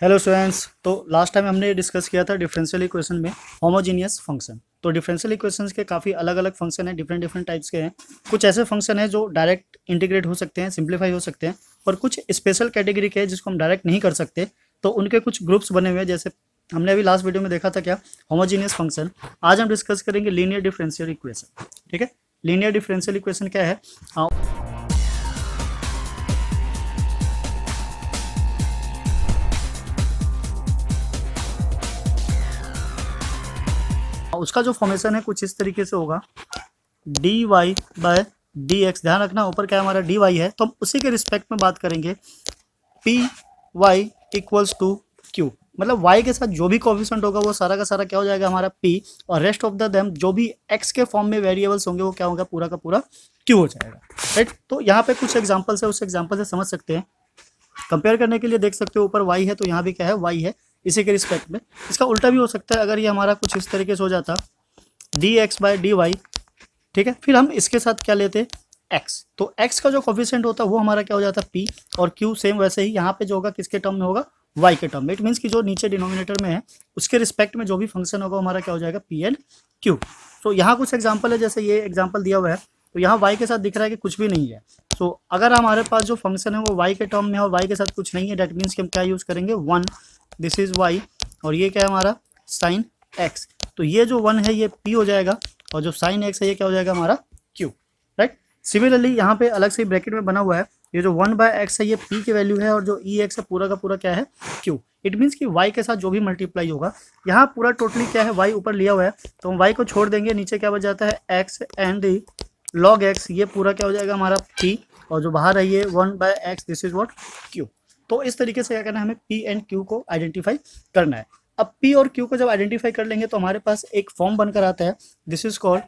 Hello students. तो last time हमने discuss किया था डिफरेंशियल इक्वेशन में होमोजीनियस फंक्शन। तो डिफरेंशियल इक्वेशंस के काफ़ी अलग अलग फंक्शन हैं, डिफरेंट डिफरेंट टाइप्स के हैं। कुछ ऐसे फंक्शन हैं जो डायरेक्ट इंटीग्रेट हो सकते हैं, सिंप्लीफाई हो सकते हैं, और कुछ स्पेशल कैटेगरी के हैं जिसको हम डायरेक्ट नहीं कर सकते। तो उनके कुछ ग्रुप्स बने हुए हैं, जैसे हमने अभी लास्ट वीडियो में देखा था क्या, होमोजीनियस फंक्शन। आज हम डिस्कस करेंगे लीनियर डिफरेंशियल इक्वेशन। ठीक है, लीनियर डिफरेंशियल इक्वेशन क्या है, उसका जो फॉर्मेशन है कुछ इस तरीके से होगा, d y by d x. ध्यान रखना ऊपर क्या हमारा डी वाई है, तो हम उसी के रिस्पेक्ट में बात करेंगे। P y equals to q, मतलब वाई के साथ जो भी कोफिशिएंट होगा वो सारा का सारा क्या हो जाएगा हमारा पी, और रेस्ट ऑफ द देम जो भी एक्स के फॉर्म में वेरिएबल्स होंगे वो क्या होगा, पूरा का पूरा क्यू हो जाएगा। राइट, तो यहाँ पे कुछ एग्जाम्पल्स है, उस एग्जाम्पल से समझ सकते हैं। कंपेयर करने के लिए देख सकते हो, ऊपर वाई है तो यहाँ भी क्या है, वाई है इसी के रिस्पेक्ट में। इसका उल्टा भी हो सकता है, अगर ये हमारा कुछ इस तरीके से हो जाता d x by D y. ठीक है, फिर हम इसके साथ क्या लेते एक्स, तो एक्स का जो कोफिशिएंट होता है वो हमारा क्या हो जाता है पी, और क्यू सेम वैसे ही यहाँ पे जो होगा किसके टर्म में होगा, वाई के टर्म में। इट मीन्स कि जो नीचे डिनोमिनेटर में है उसके रिस्पेक्ट में जो भी फंक्शन होगा हमारा क्या हो जाएगा, पी एंड क्यू। तो यहाँ कुछ एग्जाम्पल है, जैसे ये एग्जाम्पल दिया हुआ है, तो यहाँ वाई के साथ दिख रहा है कि कुछ भी नहीं है। तो अगर हमारे पास जो फंक्शन है वो वाई के टर्म में है और वाई के साथ कुछ नहीं है, डेट मीन्स कि हम क्या यूज़ करेंगे, वन। दिस इज वाई, और ये क्या है हमारा साइन एक्स। तो ये जो वन है ये पी हो जाएगा, और जो साइन एक्स है ये क्या हो जाएगा हमारा क्यू। राइट, सिमिलरली यहाँ पे अलग से ब्रैकेट में बना हुआ है, ये जो वन बाय एक्स है ये पी की वैल्यू है, और जो ई एक्स है पूरा का पूरा क्या है, क्यू। इट मीन्स कि वाई के साथ जो भी मल्टीप्लाई होगा, यहाँ पूरा टोटली क्या है, वाई ऊपर लिया हुआ है तो हम वाई को छोड़ देंगे, नीचे क्या बच जाता है एक्स एंड लॉग एक्स, ये पूरा क्या हो जाएगा हमारा पी, और जो बाहर है ये one by x, this is what Q. तो इस तरीके से क्या करना है, हमें पी एंड क्यू को आइडेंटिफाई करना है। अब पी और क्यू को जब आइडेंटिफाई कर लेंगे तो हमारे पास एक फॉर्म बनकर आता है, this is called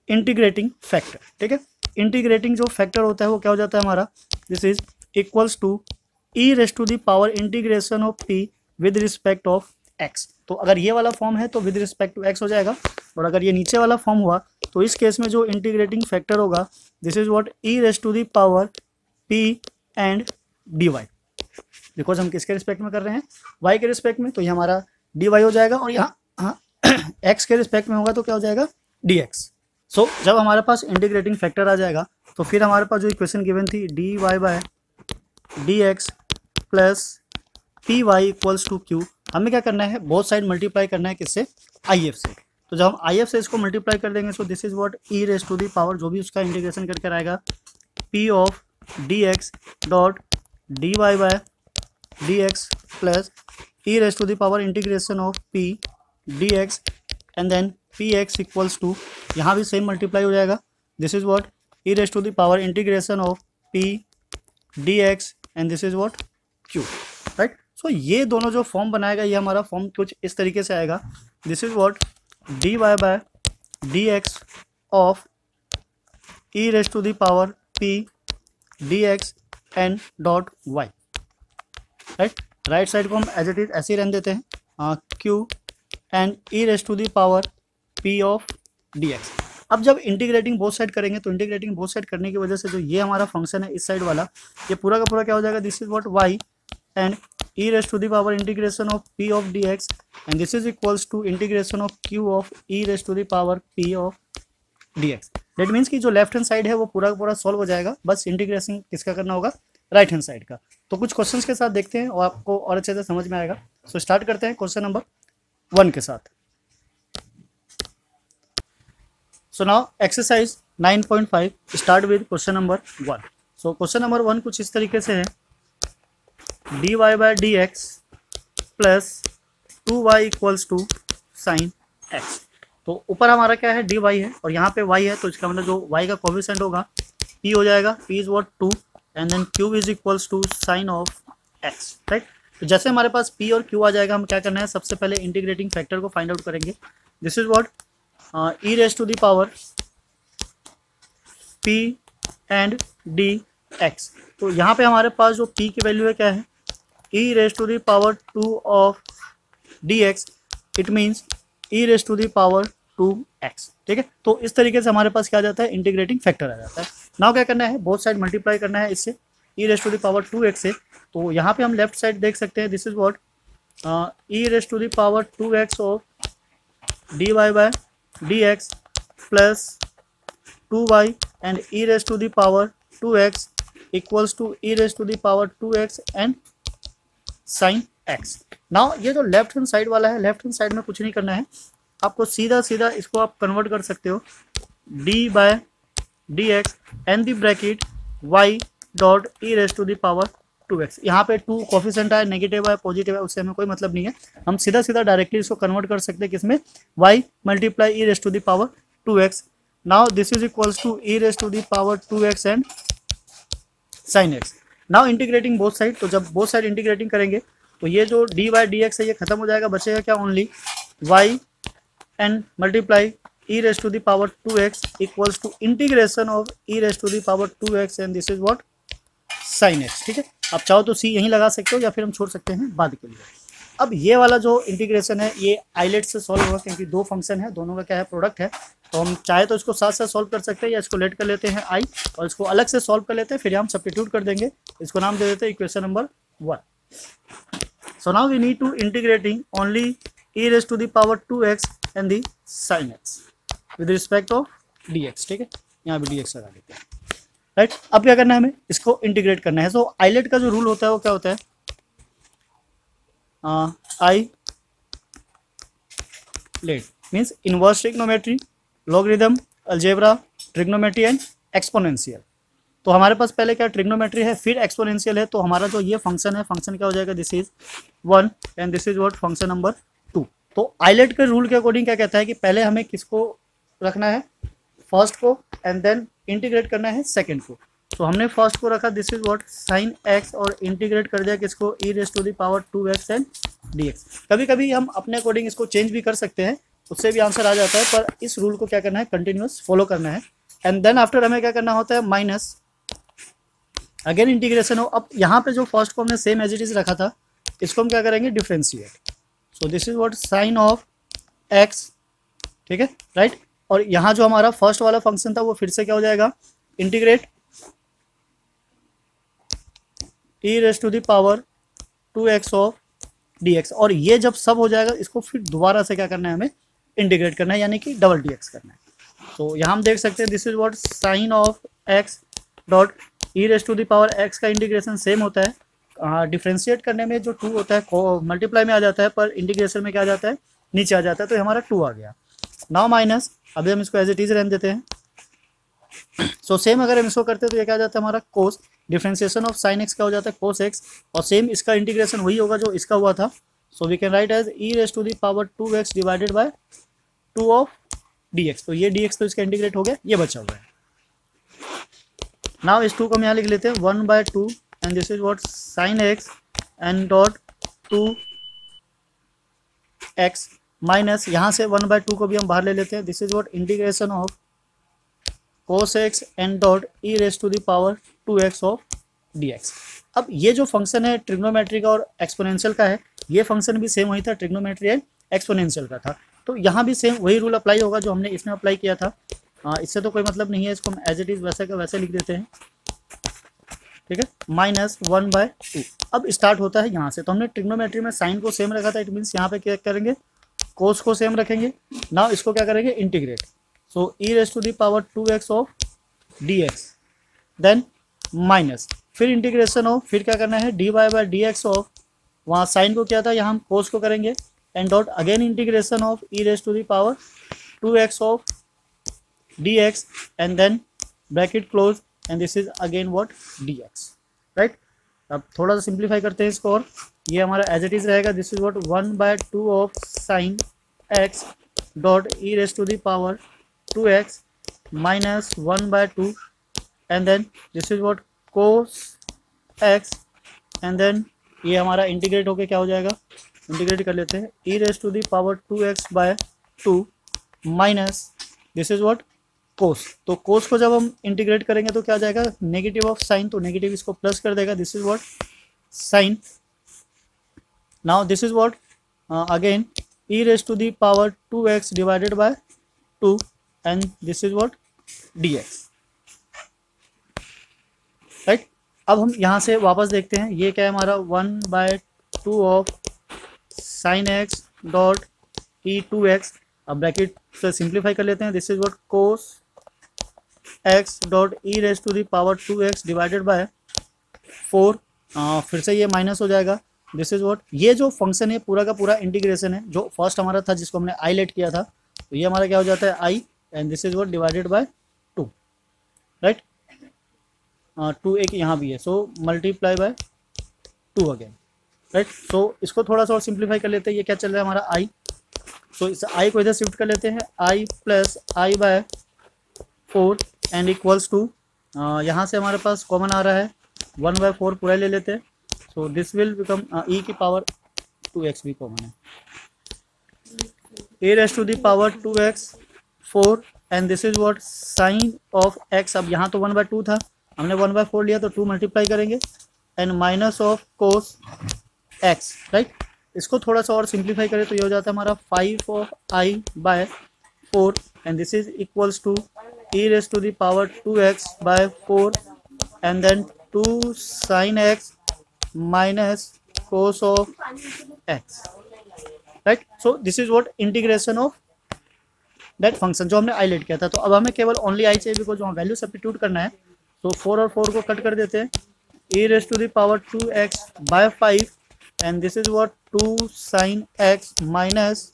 integrating factor. ठीक है, इंटीग्रेटिंग जो फैक्टर होता है वो क्या हो जाता है हमारा, this is equals to e raise to the power integration of p with respect of x. तो अगर ये वाला फॉर्म है तो विद रिस्पेक्ट टू एक्स हो जाएगा, और अगर ये नीचे वाला फॉर्म हुआ तो इस केस में जो इंटीग्रेटिंग फैक्टर होगा, this is what e raise to the power p and d y. Because हम किसके रिस्पेक्ट में कर रहे हैं, वाई के रिस्पेक्ट में, तो ये हमारा डी वाई हो जाएगा, और यहाँ एक्स के रिस्पेक्ट में होगा तो क्या हो जाएगा, डी एक्स। सो जब हमारे पास इंटीग्रेटिंग फैक्टर आ जाएगा तो फिर हमारे पास जो इक्वेशन गिवन थी, d y by d x plus p y equals to q, हमें क्या करना है, बोथ साइड मल्टीप्लाई करना है किससे, आई एफ से। तो जब हम आई एफ से इसको मल्टीप्लाई कर देंगे, so this is what e raise to the power, जो भी उसका इंटीग्रेशन करके आएगा, p of d x dot d y by d x plus e raise to the power integration of p d x, and then p x equals to, यहाँ भी same multiply हो जाएगा, this is what e raise to the power integration of p d x, and this is what Q. Right, so ये दोनों जो form बनाएगा ये हमारा फॉर्म कुछ इस तरीके से आएगा, this is what d y by d x of e raise to the power p d x and dot y. Right, right side को हम एज इट इज ऐसे ही रहने देते हैं, q and e raise to the power p of d x. अब जब integrating both side करेंगे तो इंटीग्रेटिंग बोथ साइड करने की वजह से जो ये हमारा फंक्शन है इस साइड वाला, ये पूरा का पूरा क्या हो जाएगा, this is what y and e raised to the power integration of p of dx, and this is equals to integration of q of e raised to the power p of dx. That means कि जो left hand side है वो पूरा का पूरा solve हो जाएगा, बस इंटीग्रेशन किसका करना होगा, राइट हैंड साइड का। तो कुछ क्वेश्चंस के साथ देखते हैं और आपको और अच्छे से समझ में आएगा। सो स्टार्ट करते हैं क्वेश्चन नंबर 1 के साथ। So now exercise 9.5 start with question number 1। So question number 1 कुछ इस तरीके से है, d y by d x plus 2y equals to sine x. तो ऊपर हमारा क्या है, डी वाई है, और यहाँ पे y है, तो इसका मतलब जो y का कोफिशिएंट होगा p हो जाएगा, p is what 2, and then q is equals to sine of x। Right, तो जैसे हमारे पास p और q आ जाएगा, हम क्या करना है, सबसे पहले इंटीग्रेटिंग फैक्टर को फाइंड आउट करेंगे। This is what e raise to the power p and d x. तो यहाँ पे हमारे पास जो p की वैल्यू है क्या है, e raised to the power 2 of dx, it means e raised to the power 2x। ठीक है, तो इस तरीके से हमारे पास क्या आ जाता है, इंटीग्रेटिंग फैक्टर आ जाता है। नाउ क्या करना है, बोथ साइड मल्टीप्लाई करना है इससे, e raised to the power 2x से तो यहाँ पे हम लेफ्ट साइड देख सकते हैं, this is what e raise to the power 2x of dy by dx plus 2y and e raise to the power 2x equals to e raise to the power 2x and sine x। Now ये जो left hand side वाला है, left hand side में कुछ नहीं करना है, आपको सीधा सीधा इसको आप कन्वर्ट कर सकते हो d by dx and the bracket y dot e raise to the power 2x। यहाँ पे 2 कोफिशिएंट है, नेगेटिव है, पॉजिटिव है, उससे हमें कोई मतलब नहीं है, हम सीधा सीधा डायरेक्टली इसको कन्वर्ट कर सकते हैं किसमें, y multiply e raise to the power 2x। Now this is equals to e raise to the power 2x and sine x। Now integrating both side, तो जब बोथ साइड इंटीग्रेटिंग करेंगे तो ये जो dy dx है ये खत्म हो जाएगा, बचेगा क्या, only y and multiply e raise to the power 2x equals to integration of e raise to the power 2x and this is what sine x। ठीक है, आप चाहो तो c यहीं लगा सकते हो या फिर हम छोड़ सकते हैं बाद के लिए। अब ये वाला जो इंटीग्रेशन है ये आइलेट से सॉल्व होगा, क्योंकि दो फंक्शन है, दोनों का क्या है, प्रोडक्ट है, तो हम चाहे तो इसको साथ साथ सॉल्व कर सकते हैं या इसको लेट कर लेते हैं i और इसको अलग से सॉल्व कर लेते हैं, फिर हम सब्स्टिट्यूट कर देंगे, इसको नाम दे देते हैं equation number 1। So now we need to integrating only e raise to the power 2x and the sine x with respect of dx। ठीक है, यहाँ भी dx लगा देते हैं, राइट। अब क्या करना है, हमें इसको इंटीग्रेट करना है। सो आइलेट का जो रूल होता है वो क्या होता है, I let means inverse trigonometry, logarithm, algebra, trigonometry and exponential. तो हमारे पास पहले क्या ट्रिग्नोमेट्री है, फिर एक्सपोनेंशियल है, तो हमारा जो ये फंक्शन है, फंक्शन क्या हो जाएगा, this is 1 and this is what function number 2। तो आइलेट के रूल के अकॉर्डिंग क्या कहता है कि पहले हमें किसको रखना है, फर्स्ट को, एंड देन इंटीग्रेट करना है सेकंड को। तो हमने फर्स्ट को रखा, this is what sine x, और इंटीग्रेट कर दिया किसको, e raise to the power 2x and dx। कभी कभी हम अपने अकॉर्डिंग इसको चेंज भी कर सकते हैं, उससे भी आंसर आ जाता है, पर इस रूल को क्या करना है, कंटिन्यूअस फॉलो करना है। एंड देन आफ्टर हमें क्या करना होता है, माइनस अगेन इंटीग्रेशन हो। अब यहाँ पे जो फर्स्ट को हमने सेम एज इट इज रखा था, इसको हम क्या करेंगे, differentiate. So this is what sine of x, ठीक है, राइट। और यहाँ जो हमारा फर्स्ट वाला फंक्शन था वो फिर से क्या हो जाएगा, integrate e raise to the power 2x of dx। और ये जब सब हो जाएगा, इसको फिर दोबारा से क्या करना है, हमें इंटीग्रेट करना है, यानी कि डबल dx करना है। तो यहाँ हम देख सकते हैं, this is what sine of x dot e raise to the power x का इंटीग्रेशन सेम होता है, डिफ्रेंशिएट करने में जो 2 होता है मल्टीप्लाई में आ जाता है, पर इंटीग्रेशन में क्या आ जाता है, नीचे आ जाता है, तो हमारा 2 आ गया। नाउ माइनस, अभी हम इसको एज इट इज रहने देते हैं। सो सेम अगर हम इसको करते हैं तो ये क्या आ जाता है, हमारा cos, differentiation of sine x क्या हो जाता है, कोस x, और सेम इसका इंटीग्रेशन वही होगा जो इसका हुआ था। So we can write as e raise to the power 2x divided by 2 of dx। तो ये dx तो इसका इंटीग्रेट हो गया, ये बचा हुआ है। नाउ इस 2 को हम यहाँ लिख लेते हैं 1/2 and this is what sine x and dot 2x minus, यहाँ से 1/2 को भी हम बाहर ले लेते हैं, this is what integration of cos x and dot e raise to the power 2x of dx। अब ये जो फंक्शन है ट्रिग्नोमेट्री का और एक्सपोनेंशियल का है, ये फंक्शन भी सेम वही था, ट्रिग्नोमेट्री एंड एक्सपोनेंशियल का था, तो यहाँ भी सेम वही रूल अप्लाई होगा जो हमने इसमें अप्लाई किया था। इससे तो कोई मतलब नहीं है, इसको हम एज इट इज वैसे का वैसे लिख देते हैं, ठीक है, माइनस 1/2। अब स्टार्ट होता है यहाँ से, तो हमने ट्रिग्नोमेट्री में साइन को सेम रखा था, इट मीन्स यहाँ पे क्या करेंगे, कोस को सेम रखेंगे। नाउ इसको क्या करेंगे, integrate. So e raise to the power 2x of dx, then minus, फिर इंटीग्रेशन ऑफ, फिर क्या करना है, dy बाय dx ऑफ, वहाँ साइन को क्या था, यहाँ हम कोस को करेंगे, and dot again integration of e raise to the power 2x of dx and then bracket close and this is again what dx, right. अब थोड़ा सा सिंप्लीफाई करते हैं इसको, और ये हमारा एज इट इज रहेगा, this is what 1/2 of sine x dot e raise to the power 2x minus 1/2 and then this is what cos x and then ये हमारा इंटीग्रेट होके क्या हो जाएगा, इंटीग्रेट कर लेते हैं, e raise to the power 2x/2 minus this is what cos. तो कोस को जब हम इंटीग्रेट करेंगे तो क्या आ जाएगा, नेगेटिव ऑफ साइन, तो नेगेटिव इसको प्लस कर देगा, this is what sine. Now this is what again e raise to the power 2x divided by 2 and this is what dx, right. अब हम यहाँ से वापस देखते हैं, ये क्या है हमारा 1/2 of sine x dot e 2x। अब ब्रैकेट से सिंप्लीफाई कर लेते हैं, this is what cos x dot e raise to the power 2x divided by 4। फिर से ये माइनस हो जाएगा, दिस इज व्हाट, ये जो फंक्शन है पूरा का पूरा इंटीग्रेशन है, जो फर्स्ट हमारा था जिसको हमने आई लेट किया था, तो ये हमारा क्या हो जाता है I, and this is what divided by 2, right. 2 एक यहाँ भी है, so multiply by 2 again, right. So इसको थोड़ा सा और सिंप्लीफाई कर लेते हैं, ये क्या चल रहा है हमारा आई, सो इस आई को इधर शिफ्ट कर लेते हैं, I plus I by 4 and equals to, यहाँ से हमारे पास कॉमन आ रहा है 1/4 पूरा ले लेते हैं, so this will become e की पावर 2x भी कॉमन है, a raise to the power 2x 4 and this is what sine of x। अब यहाँ तो 1/2 था, हमने 1/4 लिया तो 2 मल्टीप्लाई करेंगे and minus of cos x, right. इसको थोड़ा सा और सिंप्लीफाई करें तो ये हो जाता है हमारा 5 of i by 4 and this is equals to e raise to the power 2x by 4 and then 2 sine x minus cos of x, right. So this is what integration of that function जो हमने eyelet किया था। तो अब हमें केवल only I चाहिए, because वहाँ वैल्यू सब्स्टिट्यूट करना है, तो 4 और 4 को कट कर देते हैं, e raise to the power 2x by 5 and this is what 2 sine x minus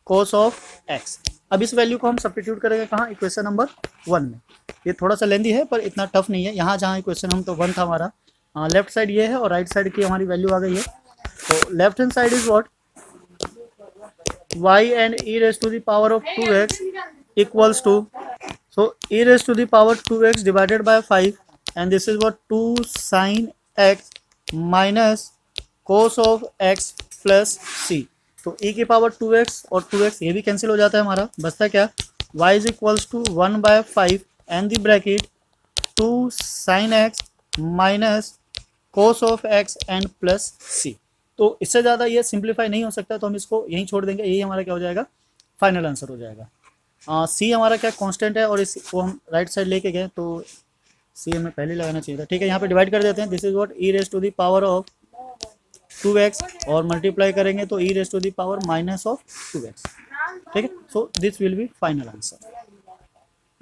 cos of x। अब इस वैल्यू को हम सब्स्टिट्यूट करेंगे कहाँ, इक्वेशन नंबर 1 में। ये थोड़ा सा लेंदी है पर इतना टफ नहीं है, यहाँ जहाँ इक्वेशन हम तो 1 था हमारा, लेफ्ट साइड ये है और राइट साइड की हमारी वैल्यू आ गई है, तो left hand side is what y and e raised to the power of 2x equals to, so e raised to the power 2x divided by 5 and this is what 2 sin x minus cos of x plus c। तो e की power 2x और 2x ये भी cancel हो जाता है हमारा, बचता क्या, y is equals to 1/5 and the bracket 2 sin x minus cos of x and plus c। तो इससे ज़्यादा ये सिंप्लीफाई नहीं हो सकता, तो हम इसको यहीं छोड़ देंगे, यही हमारा क्या हो जाएगा, फाइनल आंसर हो जाएगा। सी हमारा क्या कांस्टेंट है और इसको हम राइट साइड लेके गए तो सी हमें पहले लगाना चाहिए था, ठीक है। यहाँ पे डिवाइड कर देते हैं, this is what e raise to the power of 2x और मल्टीप्लाई करेंगे तो e raise to the power minus of 2x, ठीक है। So this will be final answer,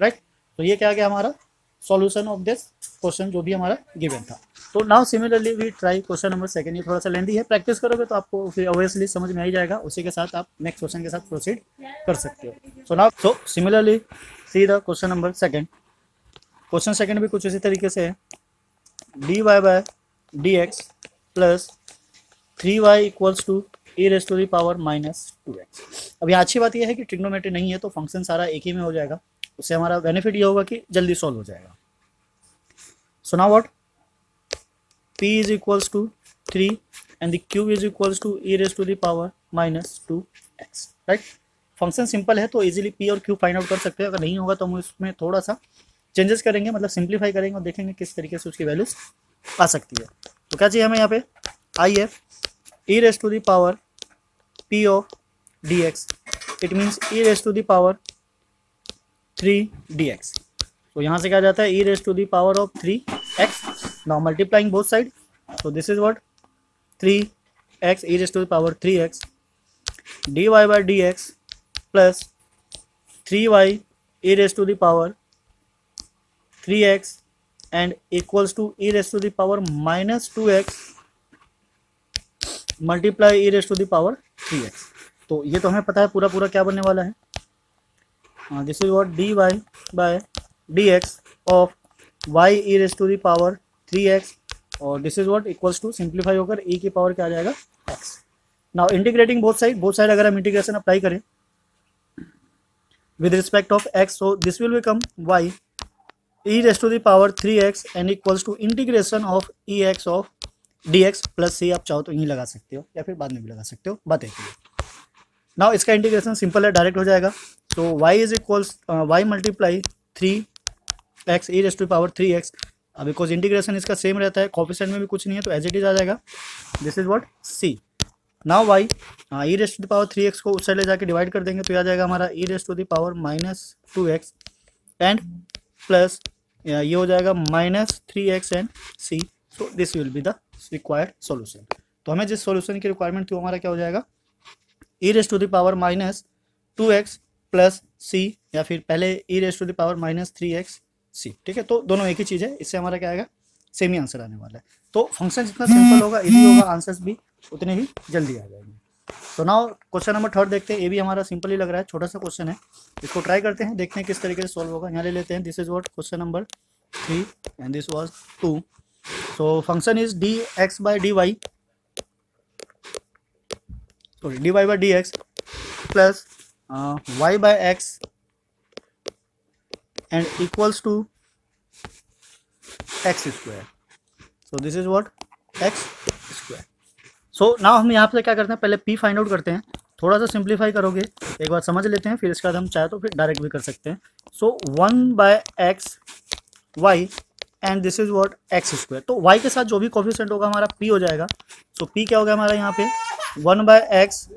right. तो ये क्या गया हमारा सॉल्यूशन ऑफ दिस क्वेश्चन जो भी हमारा गिवन था। तो now similarly we try question number 2, ये थोड़ा सा लेंदी है, प्रैक्टिस करोगे तो आपको फिर ऑब्वियसली समझ में आ ही जाएगा, उसी के साथ आप नेक्स्ट क्वेश्चन के साथ प्रोसीड कर सकते हो। So now so similarly see the question number 2। Question 2 भी कुछ इसी तरीके से है, dy by dx plus 3y equals to e raise to the power minus 2x। अब यहाँ अच्छी बात यह है कि ट्रिग्नोमेट्री नहीं है तो फंक्शन सारा एक ही में हो जाएगा, उससे हमारा बेनिफिट ये होगा कि जल्दी सॉल्व हो जाएगा। So now what, p is equals to 3 and the q is equals to e raised to the power minus 2x, right. Function simple है तो इजीली p और q फाइंड आउट कर सकते हैं, अगर नहीं होगा तो हम इसमें थोड़ा सा चेंजेस करेंगे, मतलब सिंप्लीफाई करेंगे और देखेंगे किस तरीके से उसकी वैल्यूज आ सकती है। तो क्या चाहिए हमें यहाँ पे, आई है e raised to the power p of dx, it means e raised to the power 3 dx। तो यहाँ से क्या जाता है, e raised to the power of 3x, now multiplying both side, so this is what 3x e raised to the power 3x dy by dx plus 3y e raised to the power 3x and equals to e raised to the power minus 2x multiply e raised to the power 3x। तो ये तो हमें पता है पूरा पूरा क्या बनने वाला है, this is what dy by dx of y e raised to the power 3x और this is what equals to simplify होकर e की पावर क्या आ जाएगा x। Now integrating both side अगर हम इंटीग्रेशन अप्लाई करें with respect of x, so this will become y e raise to the power 3x and equals to integration of ex of dx plus c। आप चाहो तो यहीं लगा सकते हो या फिर बाद में भी लगा सकते हो, बात एक ही। नाउ इसका इंटीग्रेशन सिंपल है, डायरेक्ट हो जाएगा, तो y is equals y multiply 3x e raise to the power 3x। अब बिकॉज इंटीग्रेशन इसका सेम रहता है, कोफिशिएंट में भी कुछ नहीं है तो एज इट इज आ जाएगा, this is what c। Now y e raise to the power 3x को उस साइड ले जाके डिवाइड कर देंगे तो आ जाएगा हमारा e raise to the power minus 2x and plus ये हो जाएगा -3x and c। So this will be the required solution. तो हमें जिस सॉल्यूशन की रिक्वायरमेंट थी वो हमारा क्या हो जाएगा, e⁻² प्लस c, या फिर पहले e⁻³ -3xc। ठीक है, तो दोनों एक ही चीज़ है, इससे हमारा क्या आएगा, सेम ही आंसर आने वाला है। तो फंक्शन जितना सिंपल होगा, इजी होगा, आंसर्स भी उतने ही जल्दी आ जाएंगे। तो नाउ क्वेश्चन नंबर 3 देखते हैं। ये भी हमारा सिंपल ही लग रहा है, छोटा सा क्वेश्चन है, इसको ट्राई करते हैं, देखते हैं किस तरीके से सॉल्व होगा। यहाँ ले लेते हैं, this is what question number 3 and this was 2। So function is dx/dy, sorry dy/dx plus y/x and equals to x²। So this is what x²। So now हम यहाँ पे क्या करते हैं, पहले p फाइंड आउट करते हैं, थोड़ा सा सिंप्लीफाई करोगे, एक बार समझ लेते हैं, फिर इसके बाद हम चाहे तो फिर डायरेक्ट भी कर सकते हैं। सो 1/x y and this is what x²। तो y के साथ जो भी कोफिशिएंट होगा हमारा p हो जाएगा। सो p क्या होगा हमारा यहाँ पे 1/x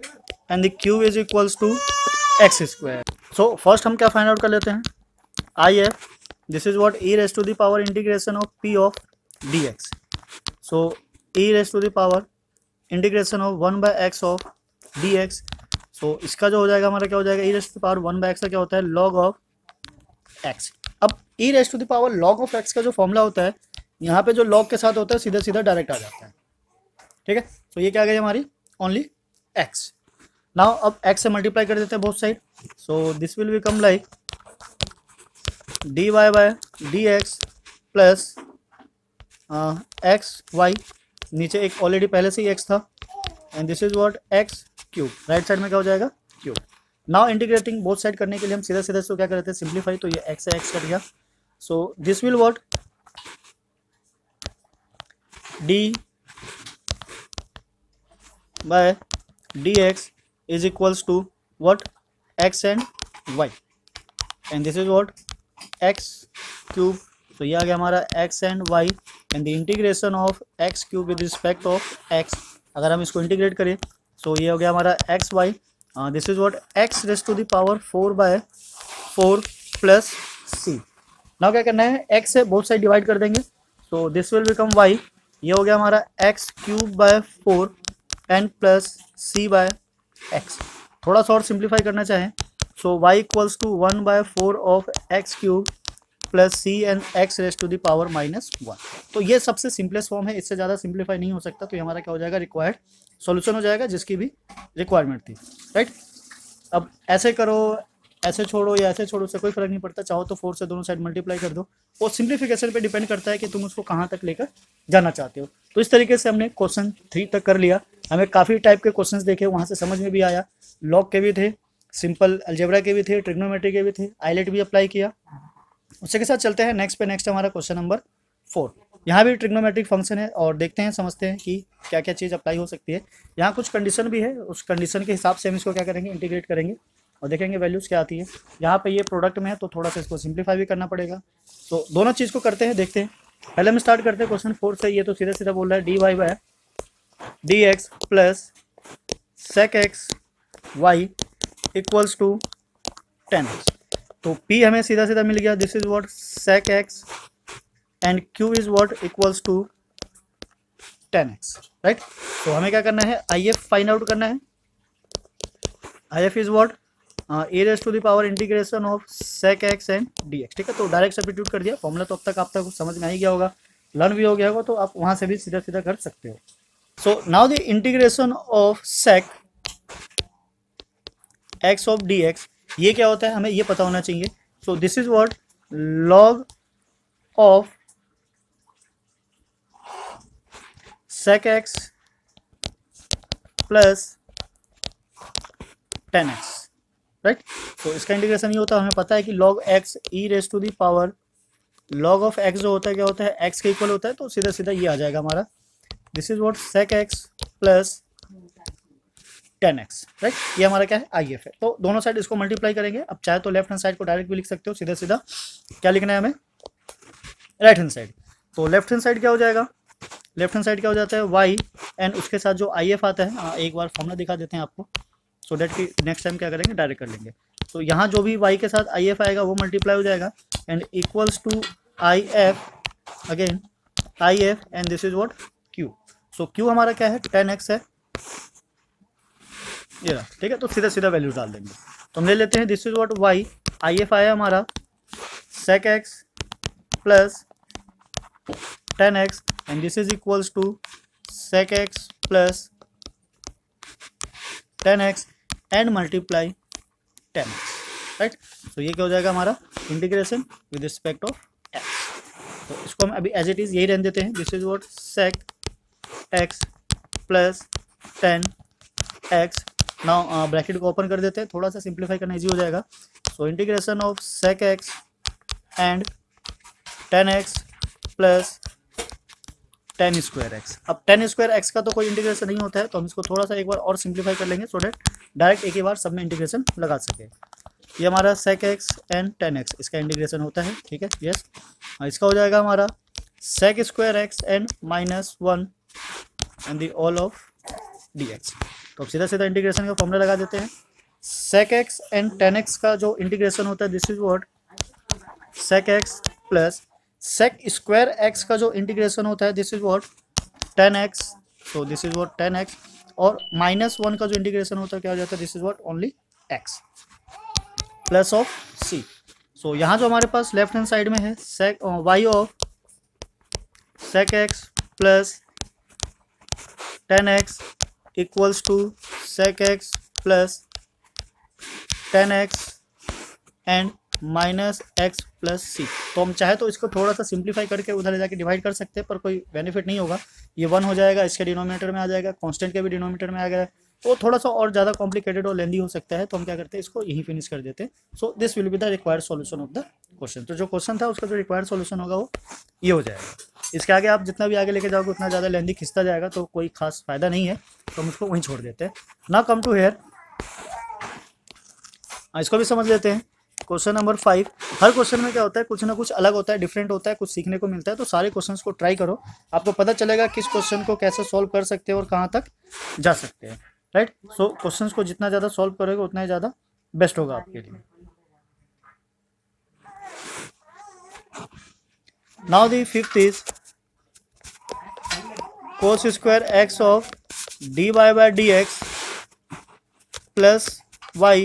and the cube is equals to x²। So first हम क्या फाइंड आउट कर लेते हैं, if this is what e⁻∫ of p of dx। so e⁻∫ of 1/x of dx। so इसका जो हो जाएगा हमारा क्या हो जाएगा, e⁻1/x का क्या होता है, log of x। अब e⁻log of x का जो फॉर्मूला होता है, यहाँ पे जो log के साथ होता है सीधा सीधा डायरेक्ट आ जाता है। ठीक है, तो ये क्या आ गई हमारी ओनली x। नाउ अब x से मल्टीप्लाई कर देते हैं both side. So this will become like dy/dx plus xy, नीचे एक ऑलरेडी पहले से ही x था, and this is what x³। Right side में क्या हो जाएगा, cube. Now integrating both side करने के लिए हम सीधा सीधा इसको क्या करते हैं, सिंप्लीफाई। तो ये x से x कट गया। So this will what dy/dx is equals to what x and y, and this is what x³। तो ये आ गया हमारा x and y and the integration of x³ with respect of x। अगर हम इसको integrate करें तो ये हो गया हमारा xy, this is what x⁴/4 plus c। Now क्या करना है, x से बोथ साइड डिवाइड कर देंगे। So this will become y, ये हो गया हमारा x³ एंड प्लस c/x। थोड़ा सा और सिंप्लीफाई करना चाहें, so y equals to 1/4 of x³ plus c and x⁻⁻1। तो ये सबसे सिंपलेस्ट फॉर्म है, इससे ज़्यादा सिंप्लीफाई नहीं हो सकता। तो ये हमारा क्या हो जाएगा, रिक्वायर्ड सॉल्यूशन हो जाएगा, जिसकी भी रिक्वायरमेंट थी। राइट, अब ऐसे करो, ऐसे छोड़ो या ऐसे छोड़ो, उससे कोई फर्क नहीं पड़ता। चाहो तो 4 से दोनों साइड मल्टीप्लाई कर दो, और सिंप्लीफिकेशन पे डिपेंड करता है कि तुम उसको कहाँ तक लेकर जाना चाहते हो। तो इस तरीके से हमने क्वेश्चन 3 तक कर लिया। हमें काफ़ी टाइप के क्वेश्चंस देखे, वहाँ से समझ में भी आया, लॉग के भी थे, सिंपल अलजेब्रा के भी थे, ट्रिग्नोमेट्री के भी थे, आइलेट भी अप्लाई किया। उसी के साथ चलते हैं नेक्स्ट पे। नेक्स्ट हमारा क्वेश्चन नंबर 4। यहाँ भी ट्रिग्नोमेट्रिक फंक्शन है, और देखते हैं, समझते हैं कि क्या क्या चीज़ अप्लाई हो सकती है। यहाँ कुछ कंडीशन भी है, उस कंडीशन के हिसाब से हम इसको क्या करेंगे, इंटीग्रेट करेंगे और देखेंगे वैल्यूज़ क्या आती है। यहाँ पे ये प्रोडक्ट में है, तो थोड़ा सा इसको सिंप्लीफाई भी करना पड़ेगा। तो दोनों चीज़ को करते हैं, देखते हैं। पहले हम स्टार्ट करते हैं क्वेश्चन 4 से। ये तो सीधा सीधा बोल रहा है dy/dx plus sec(x) y equals to 10x। तो p हमें सीधा सीधा मिल गया, this is what sec(x) and q is what equals to 10x। Right, तो हमें क्या करना है, if फाइंड आउट करना है। if is what e⁻∫ of sec(x) and dx। ठीक है, तो डायरेक्ट सब्स्टिट्यूट कर दिया। फॉर्मूला तो अब तक आप तक समझ में आ ही गया होगा, लर्न भी हो गया होगा, तो आप वहाँ से भी सीधा सीधा कर सकते हो। So now the integration of sec(x) of dx, ये क्या होता है हमें ये पता होना चाहिए। सो this is what log of sec(x) plus 10x। Right, तो इसका इंटीग्रेशन ये होता है, हमें पता है कि log x e⁻, log of x जो होता है क्या होता है, x के इक्वल होता है। तो सीधा सीधा ये आ जाएगा हमारा, this is what sec(x) plus 10x। Right, ये हमारा क्या है, if है। तो दोनों साइड इसको मल्टीप्लाई करेंगे। अब चाहे तो लेफ्ट हैंड साइड को डायरेक्ट भी लिख सकते हो, सीधा सीधा क्या लिखना है हमें, राइट हैंड साइड। तो लेफ्ट हैंड साइड क्या हो जाएगा, लेफ्ट हैंड साइड क्या हो जाता है y, एंड उसके साथ जो if आता है, एक बार फॉर्मूला दिखा देते हैं आपको, सो डेट कि नेक्स्ट टाइम क्या करेंगे, डायरेक्ट कर लेंगे। तो यहाँ जो भी y के साथ if आएगा वो मल्टीप्लाई हो जाएगा, and equals to I F again I F and this is what q. सो क्यू हमारा क्या है 10x है ये रहा, ठीक है। तो सीधा सीधा वैल्यूज डाल देंगे। तो हम ले लेते हैं this is what y, I F आया हमारा sec x plus 10x and this is equals to sec x plus 10x and multiply 10x, right. तो ये क्या हो जाएगा हमारा integration with respect of x। तो इसको हम अभी एज इट इज़ यही रहने देते हैं। This is what sec x plus 10x। Now bracket को ओपन कर देते हैं, थोड़ा सा सिंप्लीफाई करना इजी हो जाएगा। सो integration of sec x and 10x plus 10 square x. अब 10 स्क्वायर एक्स का तो कोई इंटीग्रेशन नहीं होता है, तो हम इसको थोड़ा सा एक बार और सिंप्लीफाई कर लेंगे सो डेट डायरेक्ट एक ही बार सब में इंटीग्रेशन लगा सके। ये हमारा sec x एंड 10x इसका इंटीग्रेशन होता है, ठीक है, यस। इसका हो जाएगा हमारा sec square x and -1 and the all of dx। तो अब सीधा सीधा इंटीग्रेशन का फॉर्मूला लगा देते हैं। sec x एंड 10x का जो इंटीग्रेशन होता है this is what sec x plus sec square x का जो इंटीग्रेशन होता है this is what 10x। So this is what 10x और -1 का जो इंटीग्रेशन होता है क्या हो जाता है this is what only x plus of c। सो यहाँ जो हमारे पास लेफ्ट हैंड साइड में है sec y ऑफ sec x plus 10x equals to sec x plus 10x and -x plus c. तो हम चाहे तो इसको थोड़ा सा सिंप्लीफाई करके उधर ले जाके डिवाइड कर सकते हैं, पर कोई बेनिफिट नहीं होगा। ये 1 हो जाएगा, इसके डिनोमिनेटर में आ जाएगा, कांस्टेंट के भी डिनोमिनेटर में आ गया, तो थोड़ा सा और ज़्यादा कॉम्प्लिकेटेड और लेंदी हो सकता है। तो हम क्या करते हैं इसको यही फिनिश कर देते हैं। So this will be the required solution of the question. तो जो क्वेश्चन था उसका जो रिक्वायर्ड सॉल्यूशन होगा वो ये हो जाएगा। इसके आगे आप जितना भी आगे लेके जाओगे उतना ज़्यादा लेंदी खिंचता जाएगा, तो कोई खास फायदा नहीं है, तो हम उसको वहीं छोड़ देते हैं। ना कम टू हेयर, इसको भी समझ लेते हैं। Question number 5। हर क्वेश्चन में क्या होता है, कुछ ना कुछ अलग होता है, डिफरेंट होता है, कुछ सीखने को मिलता है। तो सारे क्वेश्चंस को ट्राई करो, आपको पता चलेगा किस क्वेश्चन को कैसे सॉल्व कर सकते हैं और कहाँ तक जा सकते हैं, राइट। सो क्वेश्चंस को जितना ज़्यादा सॉल्व करोगे उतना ही ज़्यादा बेस्ट होगा आपके लिए। Now the 5th is cos square x of dy by dx plus y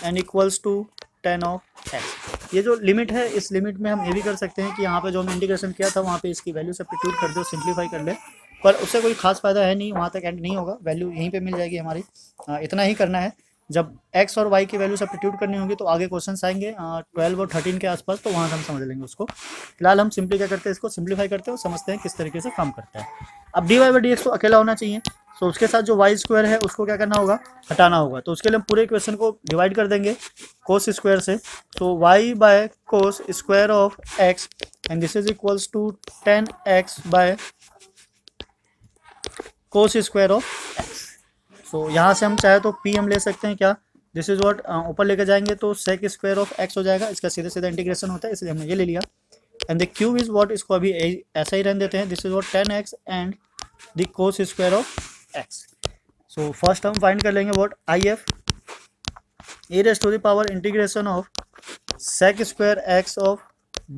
and equals to 10 of x। ये जो लिमिट है, इस लिमिट में हम ये भी कर सकते हैं कि यहाँ पे जो हमने इंटीग्रेशन किया था वहाँ पे इसकी वैल्यू सब्स्टिट्यूट कर दो, सिंप्लीफाई कर ले, पर उससे कोई खास फायदा है नहीं, वहाँ तक एंड नहीं होगा, वैल्यू यहीं पे मिल जाएगी हमारी। इतना ही करना है। जब x और y की वैल्यू सब्स्टिट्यूट करनी होगी तो आगे क्वेश्चन आएंगे 12 और 13 के आसपास, तो वहाँ से हम समझ लेंगे उसको। फिलहाल हम सिंपली क्या करते हैं, इसको सिंप्लीफाई करते हैं और समझते हैं किस तरीके से काम करता है। अब dy बाई dx तो अकेला होना चाहिए, तो उसके साथ जो y स्क्वायर है उसको क्या करना होगा, हटाना होगा। तो उसके लिए हम पूरे इक्वेशन को डिवाइड कर देंगे कोस स्क्वायर से। तो y by cos square of x and this is equals to 10x by cos square of x। So यहाँ से हम चाहे तो p हम ले सकते हैं, क्या दिस इज व्हाट ऊपर लेकर जाएंगे तो sec स्क्वायर ऑफ x हो जाएगा, इसका सीधे सीधा इंटीग्रेशन होता है, इसलिए हमने ये ले लिया। And the Q is what, इसको अभी ऐसा ही रहने देते हैं, this is what 10x and the cos square of x। So first हम फाइंड कर लेंगे what I F e raised to the power integration of sec square x of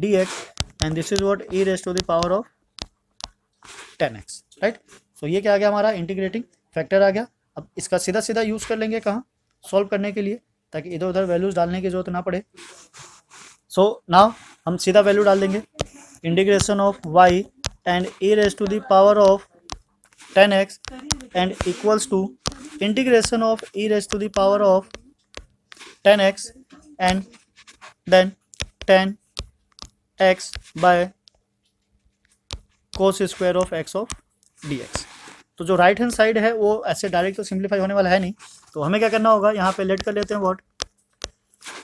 dx and this is what e raised to the power of 10x, right. So ये क्या आ गया, हमारा integrating factor आ गया। अब इसका सीधा सीधा यूज कर लेंगे कहाँ, सॉल्व करने के लिए, ताकि इधर उधर वैल्यूज डालने की जरूरत ना पड़े। सो नाउ हम सीधा वैल्यू डाल देंगे, integration of y and e raised to the power of 10x and equals to integration of e raised to the power of 10x and then 10x by cos square of x of dx। तो जो right hand side है वो ऐसे direct तो simplify होने वाला है नहीं, तो हमें क्या करना होगा, यहाँ पे लेट कर लेते हैं what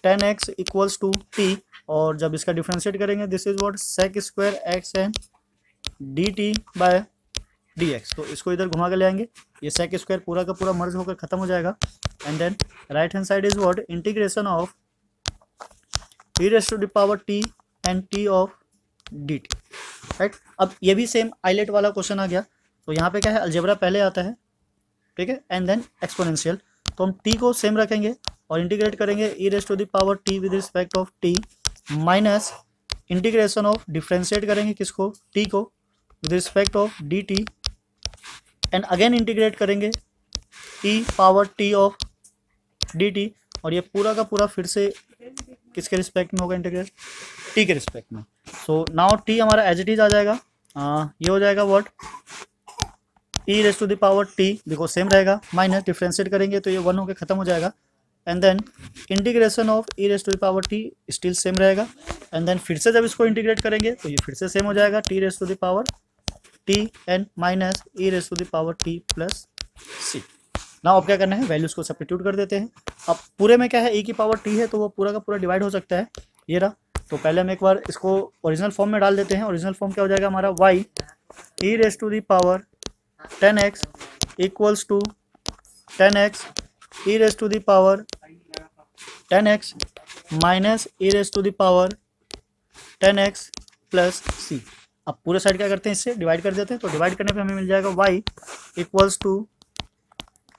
10x equals to t, और जब इसका डिफ्रेंशिएट करेंगे this is what sec square x and dt by dx। तो इसको इधर घुमा के ले आएंगे, ये sec स्क्वायर पूरा का पूरा मर्ज होकर खत्म हो जाएगा। And then right hand side is what integration of e raised to the power t and t of dt, right. अब ये भी सेम आइलेट वाला क्वेश्चन आ गया, तो यहाँ पे क्या है, अलजेब्रा पहले आता है, ठीक है, एंड देन एक्सपोनेंशियल। तो हम t को सेम रखेंगे और इंटीग्रेट करेंगे e raised to the power t with respect of t minus integration of, differentiate करेंगे किसको, टी को, with respect of D t, and again integrate करेंगे e power t of D t, और ये पूरा का पूरा फिर से किसके रिस्पेक्ट में होगा इंटीग्रेट, टी के रिस्पेक्ट में। सो नाउ टी हमारा एज इट इज आ जाएगा, ये हो जाएगा what, e raise to the power t, because same रहेगा, माइनस डिफ्रेंशिएट करेंगे तो ये 1 होकर खत्म हो जाएगा, and then integration of e raise to the power t still same रहेगा, एंड देन फिर से जब इसको इंटीग्रेट करेंगे तो ये फिर से सेम हो जाएगा, t raise to the power t and minus e raise to the power t plus c. ना अब क्या करना है, वैल्यूज को सब्स्टिट्यूट कर देते हैं। अब पूरे में क्या है, ई की पावर टी है तो वो पूरा का पूरा डिवाइड हो सकता है, ये रहा। तो पहले हम एक बार इसको ओरिजिनल फॉर्म में डाल देते हैं। ओरिजिनल फॉर्म क्या हो जाएगा हमारा, y e raise to the power 10x equals to 10x e raise to the power 10x minus e raise to the power 10x plus c. अब पूरे साइड क्या करते हैं, इससे डिवाइड कर देते हैं। तो डिवाइड करने पे हमें मिल जाएगा y इक्वल्स टू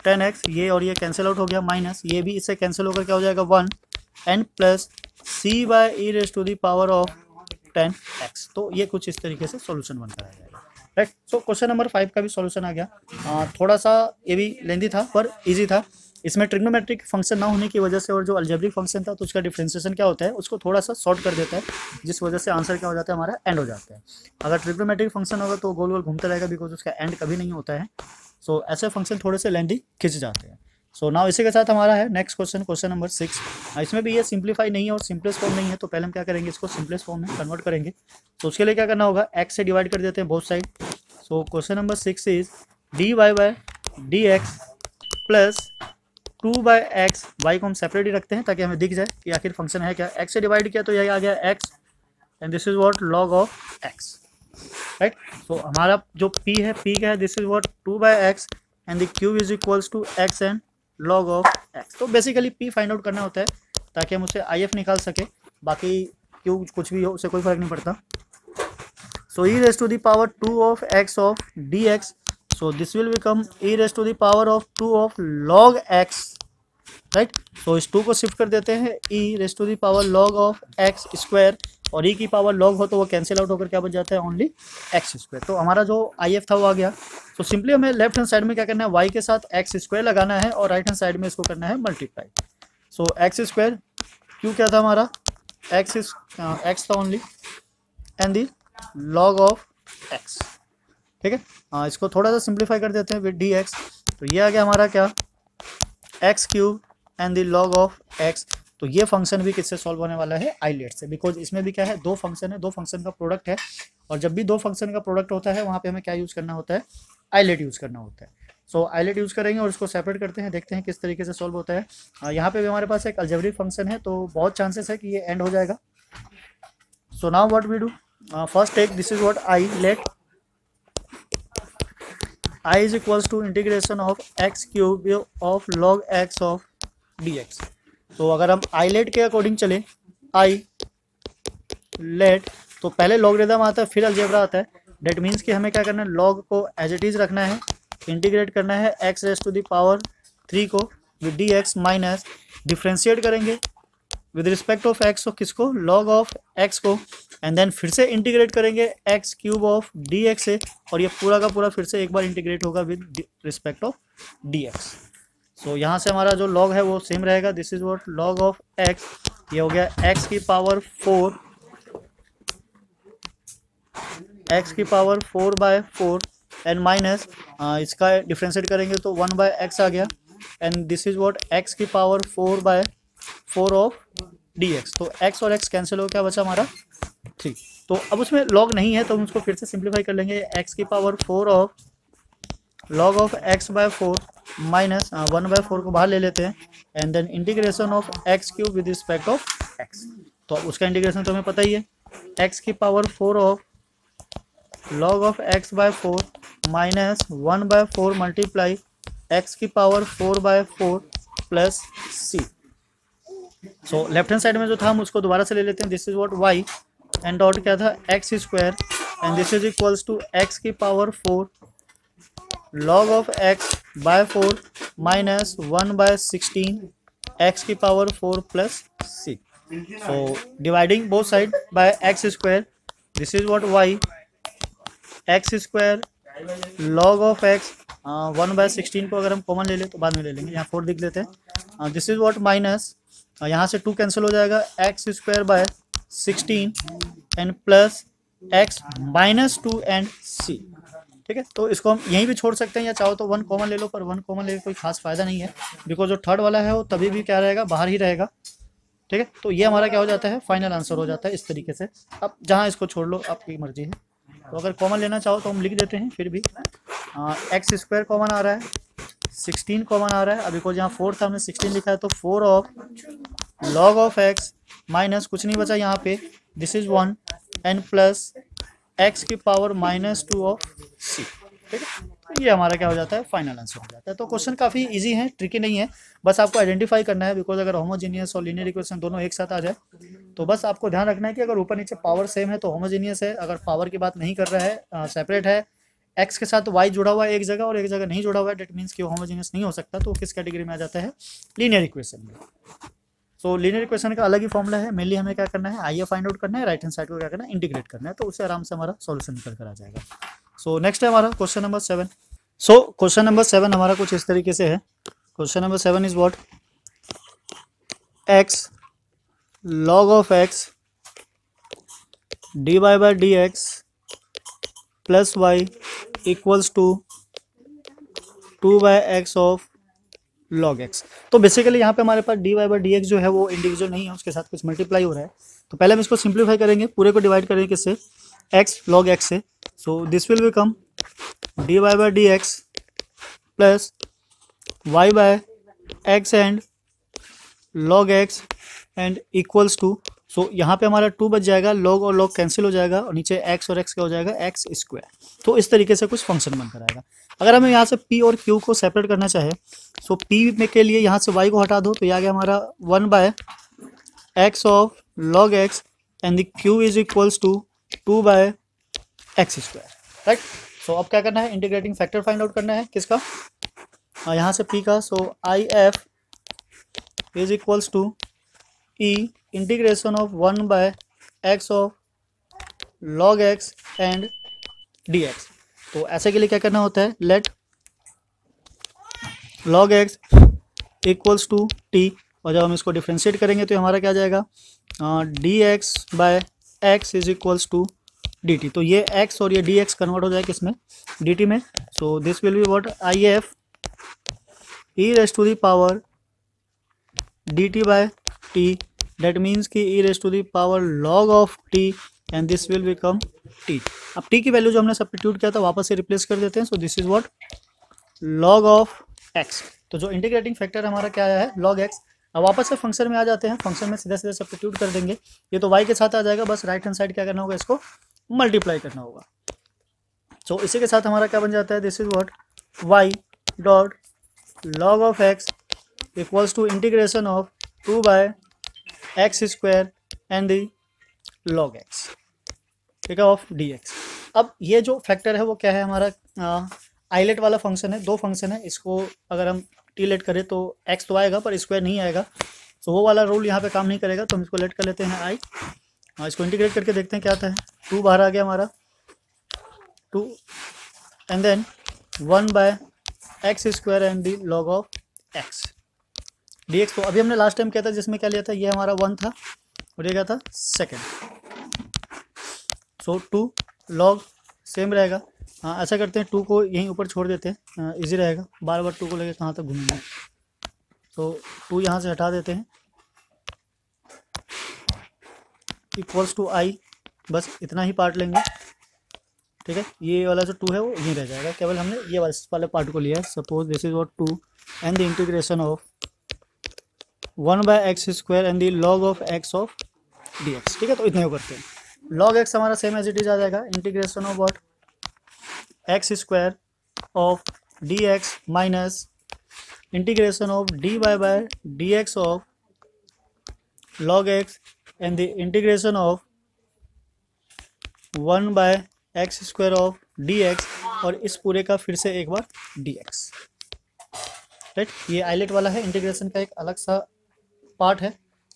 10x, ये और ये कैंसिल आउट हो गया, माइनस ये भी इससे कैंसिल होकर क्या हो जाएगा 1 and plus c by e raise to the power of 10x। तो ये कुछ इस तरीके से सॉल्यूशन बनकर आ जाएगा, राइट। सो क्वेश्चन नंबर 5 का भी सॉल्यूशन आ गया। थोड़ा सा ये भी लेंदी था पर इजी था। इसमें ट्रिग्नोमेट्रिक फंक्शन ना होने की वजह से और जो अलजेब्रिक फंक्शन था तो उसका डिफरेंशिएशन क्या होता है उसको थोड़ा सा शॉर्ट कर देता है, जिस वजह से आंसर क्या हो जाता है हमारा एंड हो जाता है। अगर ट्रिग्नोमेट्रिक फंक्शन होगा तो गोल गोल घूमता रहेगा, बिकॉज उसका एंड कभी नहीं होता है। सो ऐसे फंक्शन थोड़े से लेंदी खिंच जाते हैं। सो नाउ इसी के साथ हमारा है नेक्स्ट क्वेश्चन, क्वेश्चन नंबर 6। इसमें भी ये सिंप्लीफाई नहीं है और सिंपलेस्ट फॉर्म नहीं है, तो पहले हम क्या करेंगे, इसको सिंपलेस्ट फॉर्म में कन्वर्ट करेंगे। तो उसके लिए क्या करना होगा, x से डिवाइड कर देते हैं both side. So question number 6 is dy by d x plus 2 by x. Y को हम सेपरेट ही रखते हैं ताकि हमें दिख जाए कि आखिर फंक्शन है क्या। x से डिवाइड किया तो यही आ गया x and this is what log of x, right. तो हमारा जो p है, p क्या है, this is what 2 by x and the cube is equals to x and log of x। तो बेसिकली p फाइंड आउट करना होता है ताकि हम उसे if निकाल सके, बाकी क्यों कुछ भी हो उससे कोई फर्क नहीं पड़ता। So e raise to the power 2 of x of dx, so this will become e raised to the power of 2 of log x, right. सो इस 2 को शिफ्ट कर देते हैं, e raised to the power log of x square, और e की power log हो तो वो कैंसिल आउट होकर क्या बच जाता है, ओनली x स्क्वायर। तो हमारा जो if था वो आ गया। तो सिंपली हमें लेफ्ट हैंड साइड में क्या करना है, y के साथ x स्क्वायर लगाना है और राइट हैंड साइड में इसको करना है मल्टीप्लाई। सो x स्क्वायर क्यों क्या था हमारा, x था only and the log of x, ठीक है। हाँ, इसको थोड़ा सा सिंप्लीफाई कर देते हैं विद डी एक्स। तो ये आ गया हमारा क्या, x cube and the log of x. तो ये फंक्शन भी किससे सॉल्व होने वाला है, आइलेट से, बिकॉज इसमें भी क्या है, दो फंक्शन है, दो फंक्शन का प्रोडक्ट है, और जब भी दो फंक्शन का प्रोडक्ट होता है वहाँ पे हमें क्या यूज़ करना होता है, आइलेट यूज़ करना होता है। सो आइलेट यूज़ करेंगे और इसको सेपरेट करते हैं, देखते हैं किस तरीके से सॉल्व होता है। यहाँ पे भी हमारे पास एक अलजेब्रिक फंक्शन है, तो बहुत चांसेस है कि ये एंड हो जाएगा। So now what we do, first take this is what ILATE I is equals to integration of x cube of log x of dx। तो अगर हम I let के अकॉर्डिंग चले, I let तो पहले logarithm आता है फिर अलजेब्रा आता है। डेट मीन्स कि हमें क्या करना है, लॉग को एज इट इज रखना है, इंटीग्रेट करना है x raise to the power 3 को with d x, minus differentiate करेंगे विद रिस्पेक्ट ऑफ x, तो किसको, लॉग ऑफ x को, एंड देन फिर से इंटीग्रेट करेंगे x क्यूब ऑफ dx से, और ये पूरा का पूरा फिर से एक बार इंटीग्रेट होगा विद रिस्पेक्ट ऑफ dx। सो यहाँ से हमारा जो लॉग है वो सेम रहेगा, this is what log of x, ये हो गया x की पावर 4, x की पावर 4/4 एंड माइनस इसका डिफ्रेंशिएट करेंगे तो 1/x आ गया, and this is what x की पावर 4/4 ऑफ dx। तो x और x कैंसिल हो, क्या बचा हमारा 3। तो अब उसमें लॉग नहीं है तो हम उसको फिर से सिंप्लीफाई कर लेंगे, x की power 4 of log of x/4 minus 1/4 को बाहर ले लेते हैं, and then integration of x cube with respect of x। तो उसका इंटीग्रेशन तो हमें पता ही है, x की power 4 of log of x/4 minus 1/4 multiply x की पावर 4/4 प्लस c। सो लेफ्ट हैंड साइड में जो था हम उसको दोबारा से ले लेते हैं, this is what y and dot क्या था, x square, and this is equals to x की power 4 log of x/4 minus 1/16 x की power 4 plus c। So dividing both side by x square, this is what y, x square log of x 1/16 को अगर हम common ले लें तो बाद में ले लेंगे, यहाँ 4 लिख लेते हैं। दिस इज व्हाट माइनस, यहाँ से 2 कैंसिल हो जाएगा, x square by 16 and plus x minus 2 and c. ठीक है, तो इसको हम यहीं भी छोड़ सकते हैं या चाहो तो 1 कॉमन ले लो, पर 1 कॉमन लेके कोई खास फायदा नहीं है, बिकॉज जो थर्ड वाला है वो तभी भी क्या रहेगा, बाहर ही रहेगा। ठीक है, तो ये हमारा क्या हो जाता है, फाइनल आंसर हो जाता है इस तरीके से। अब जहाँ इसको छोड़ लो आपकी मर्जी है, तो अगर कॉमन लेना चाहो तो हम लिख देते हैं फिर भी। एक्स स्क्वायर कॉमन आ रहा है, 16 कॉमन आ रहा है, अभी को जहाँ 4 था हमने 16 लिखा है, तो 4 of log of x minus कुछ नहीं बचा यहाँ पे, this is 1 and plus x की पावर -2 ऑफ सी। ठीक है, तो ये हमारा क्या हो जाता है, फाइनल आंसर हो जाता है। तो क्वेश्चन काफ़ी इजी है, ट्रिकी नहीं है, बस आपको आइडेंटिफाई करना है, बिकॉज अगर होमोजीनियस और लीनियर इक्वेशन दोनों एक साथ आ जाए तो बस आपको ध्यान रखना है कि अगर ऊपर नीचे पावर सेम है तो होमोजीनियस है, अगर पावर की बात नहीं कर रहा है, सेपरेट है, एक्स के साथ वाई जुड़ा हुआ है एक जगह और एक जगह नहीं जुड़ा हुआ है, डेट मीन्स कि होमोजीनियस नहीं हो सकता, तो किस कैटेगरी में आ जाता है, लीनियर इक्वेशन में। सो लीनियर इक्वेशन का अलग ही फॉर्मूला है, मेनली हमें क्या करना है, आई फाइंड आउट करना है, राइट हैंड साइड को क्या करना है, इंटीग्रेट करना है, तो उससे आराम से हमारा सॉल्यूशन निकल कर आ जाएगा। सो नेक्स्ट है हमारा question number 7। So question number 7 हमारा कुछ इस तरीके से है। Question number 7 is what, x log of x dy by dx plus y equals to 2/x of log x। तो बेसिकली यहाँ पे हमारे पास dy by dx जो है वो इंडिविजुअल नहीं है, उसके साथ कुछ मल्टीप्लाई हो रहा है, तो पहले हम इसको सिंप्लीफाई करेंगे, पूरे को डिवाइड करेंगे किससे, x log x से। So this will become dy by dx plus y by x and log x and equals to, so यहाँ पे हमारा 2 बच जाएगा, log और log कैंसिल हो जाएगा और नीचे x और x क्या हो जाएगा, x स्क्वायर। तो इस तरीके से कुछ फंक्शन बनकर आएगा। अगर हमें यहाँ से p और q को सेपरेट करना चाहे, सो p में के लिए यहाँ से y को हटा दो, तो ये आ गया हमारा 1/x of log x and the q is equals to 2/x square, right. So अब क्या करना है, इंटीग्रेटिंग फैक्टर फाइंड आउट करना है, किसका, यहाँ से p का। So if is equals to e integration of 1/x of log x and dx। तो ऐसे के लिए क्या करना होता है, let log x equals to t, और जब हम इसको डिफ्रेंशिएट करेंगे तो हमारा क्या जाएगा, dx by x is equals to dt। तो ये x और ये dx कन्वर्ट हो जाएगा किसमें, dt में। So this will be what, if e raise to the power dt by t, that means कि e raise to the power log of t and this will become t। अब t की value जो हमने substitute किया था वापस से replace कर देते हैं। So this is what, log of x। तो जो इंटीग्रेटिंग फैक्टर हमारा क्या आया है, log x। अब वापस से फंक्शन में आ जाते हैं, फंक्शन में सीधा सीधा सब्स्टिट्यूट कर देंगे, ये तो y के साथ आ जाएगा, बस राइट हैंड साइड क्या करना होगा, इसको मल्टीप्लाई करना होगा। सो इसी के साथ हमारा क्या बन जाता है, this is what, y dot log of x equals to integration of 2/x square and the log x, ठीक है, ऑफ dx। अब ये जो फैक्टर है वो क्या है हमारा, आइलेट वाला फंक्शन है, दो फंक्शन है, इसको अगर हम टी लेट करें तो x तो आएगा पर स्क्वायर नहीं आएगा, तो वो वाला रूल यहाँ पे काम नहीं करेगा, तो हम इसको लेट कर लेते हैं i। इसको इंटीग्रेट करके देखते हैं क्या आता है, 2 बाहर आ गया हमारा, 2 and then 1/x square and the log of x dx। तो अभी हमने लास्ट टाइम किया था जिसमें क्या लिया था, ये हमारा 1 था और ये क्या था, सेकेंड। सो 2 log सेम रहेगा। हाँ, ऐसा करते हैं, 2 को यहीं ऊपर छोड़ देते हैं, इजी रहेगा, बार बार 2 को लेके कहाँ तक घूमेंगे। तो 2 यहाँ से हटा देते हैं, इक्वल्स टू i, बस इतना ही पार्ट लेंगे, ठीक है। ये वाला जो 2 है वो यहीं रह जाएगा, केवल हमने ये वाले पार्ट को लिया है। Suppose this is what 2 and the integration of 1/x square and the log of x of dx, ठीक है। तो इतने को करते हैं, log x हमारा सेम एज इट इज आ जाएगा, integration of what, x square of dx minus integration of dy by dx of log x and the integration of 1/x square of dx, और इस पूरे का फिर से एक बार dx, राइट। ये आइलेट वाला है, इंटीग्रेशन का एक अलग सा पार्ट है,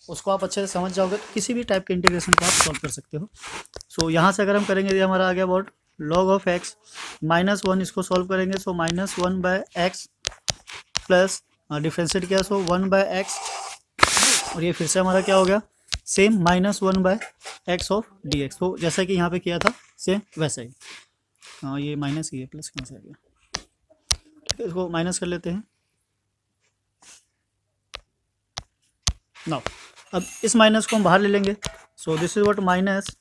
उसको आप अच्छे से समझ जाओगे तो किसी भी टाइप के इंटीग्रेशन को आप सॉल्व कर सकते हो। सो यहाँ से अगर हम करेंगे ये हमारा आ गया अबाउट log ऑफ x -1, इसको सॉल्व करेंगे सो -1/x प्लस डिफ्रेंशिएट किया सो 1/x, और ये फिर से हमारा क्या हो गया सेम -1/x ऑफ dx। तो जैसा कि यहाँ पे किया था सेम वैसा ही। हाँ ये माइनस ही है, प्लस कहाँ से आ गया, ठीक है इसको माइनस कर लेते हैं। नाउ अब इस माइनस को हम बाहर ले लेंगे, so this is what minus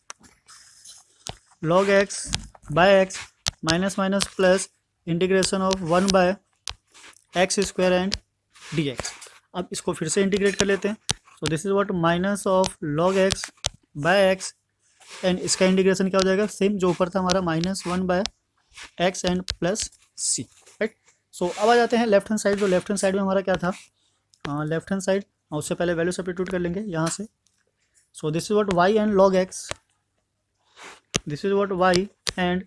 log x by x minus minus plus integration of 1/x² and dx। अब इसको फिर से इंटीग्रेट कर लेते हैं, so this is what minus of log x by x and इसका इंटीग्रेशन क्या हो जाएगा सेम जो ऊपर था हमारा -1/x and plus c, right. So अब आ जाते हैं लेफ्ट हैंड साइड। जो लेफ्ट हैंड साइड में हमारा क्या था, लेफ्ट हैंड साइड उससे पहले वैल्यू सब्स्टिट्यूट कर लेंगे यहाँ से। So this is what y and log x, this is what y and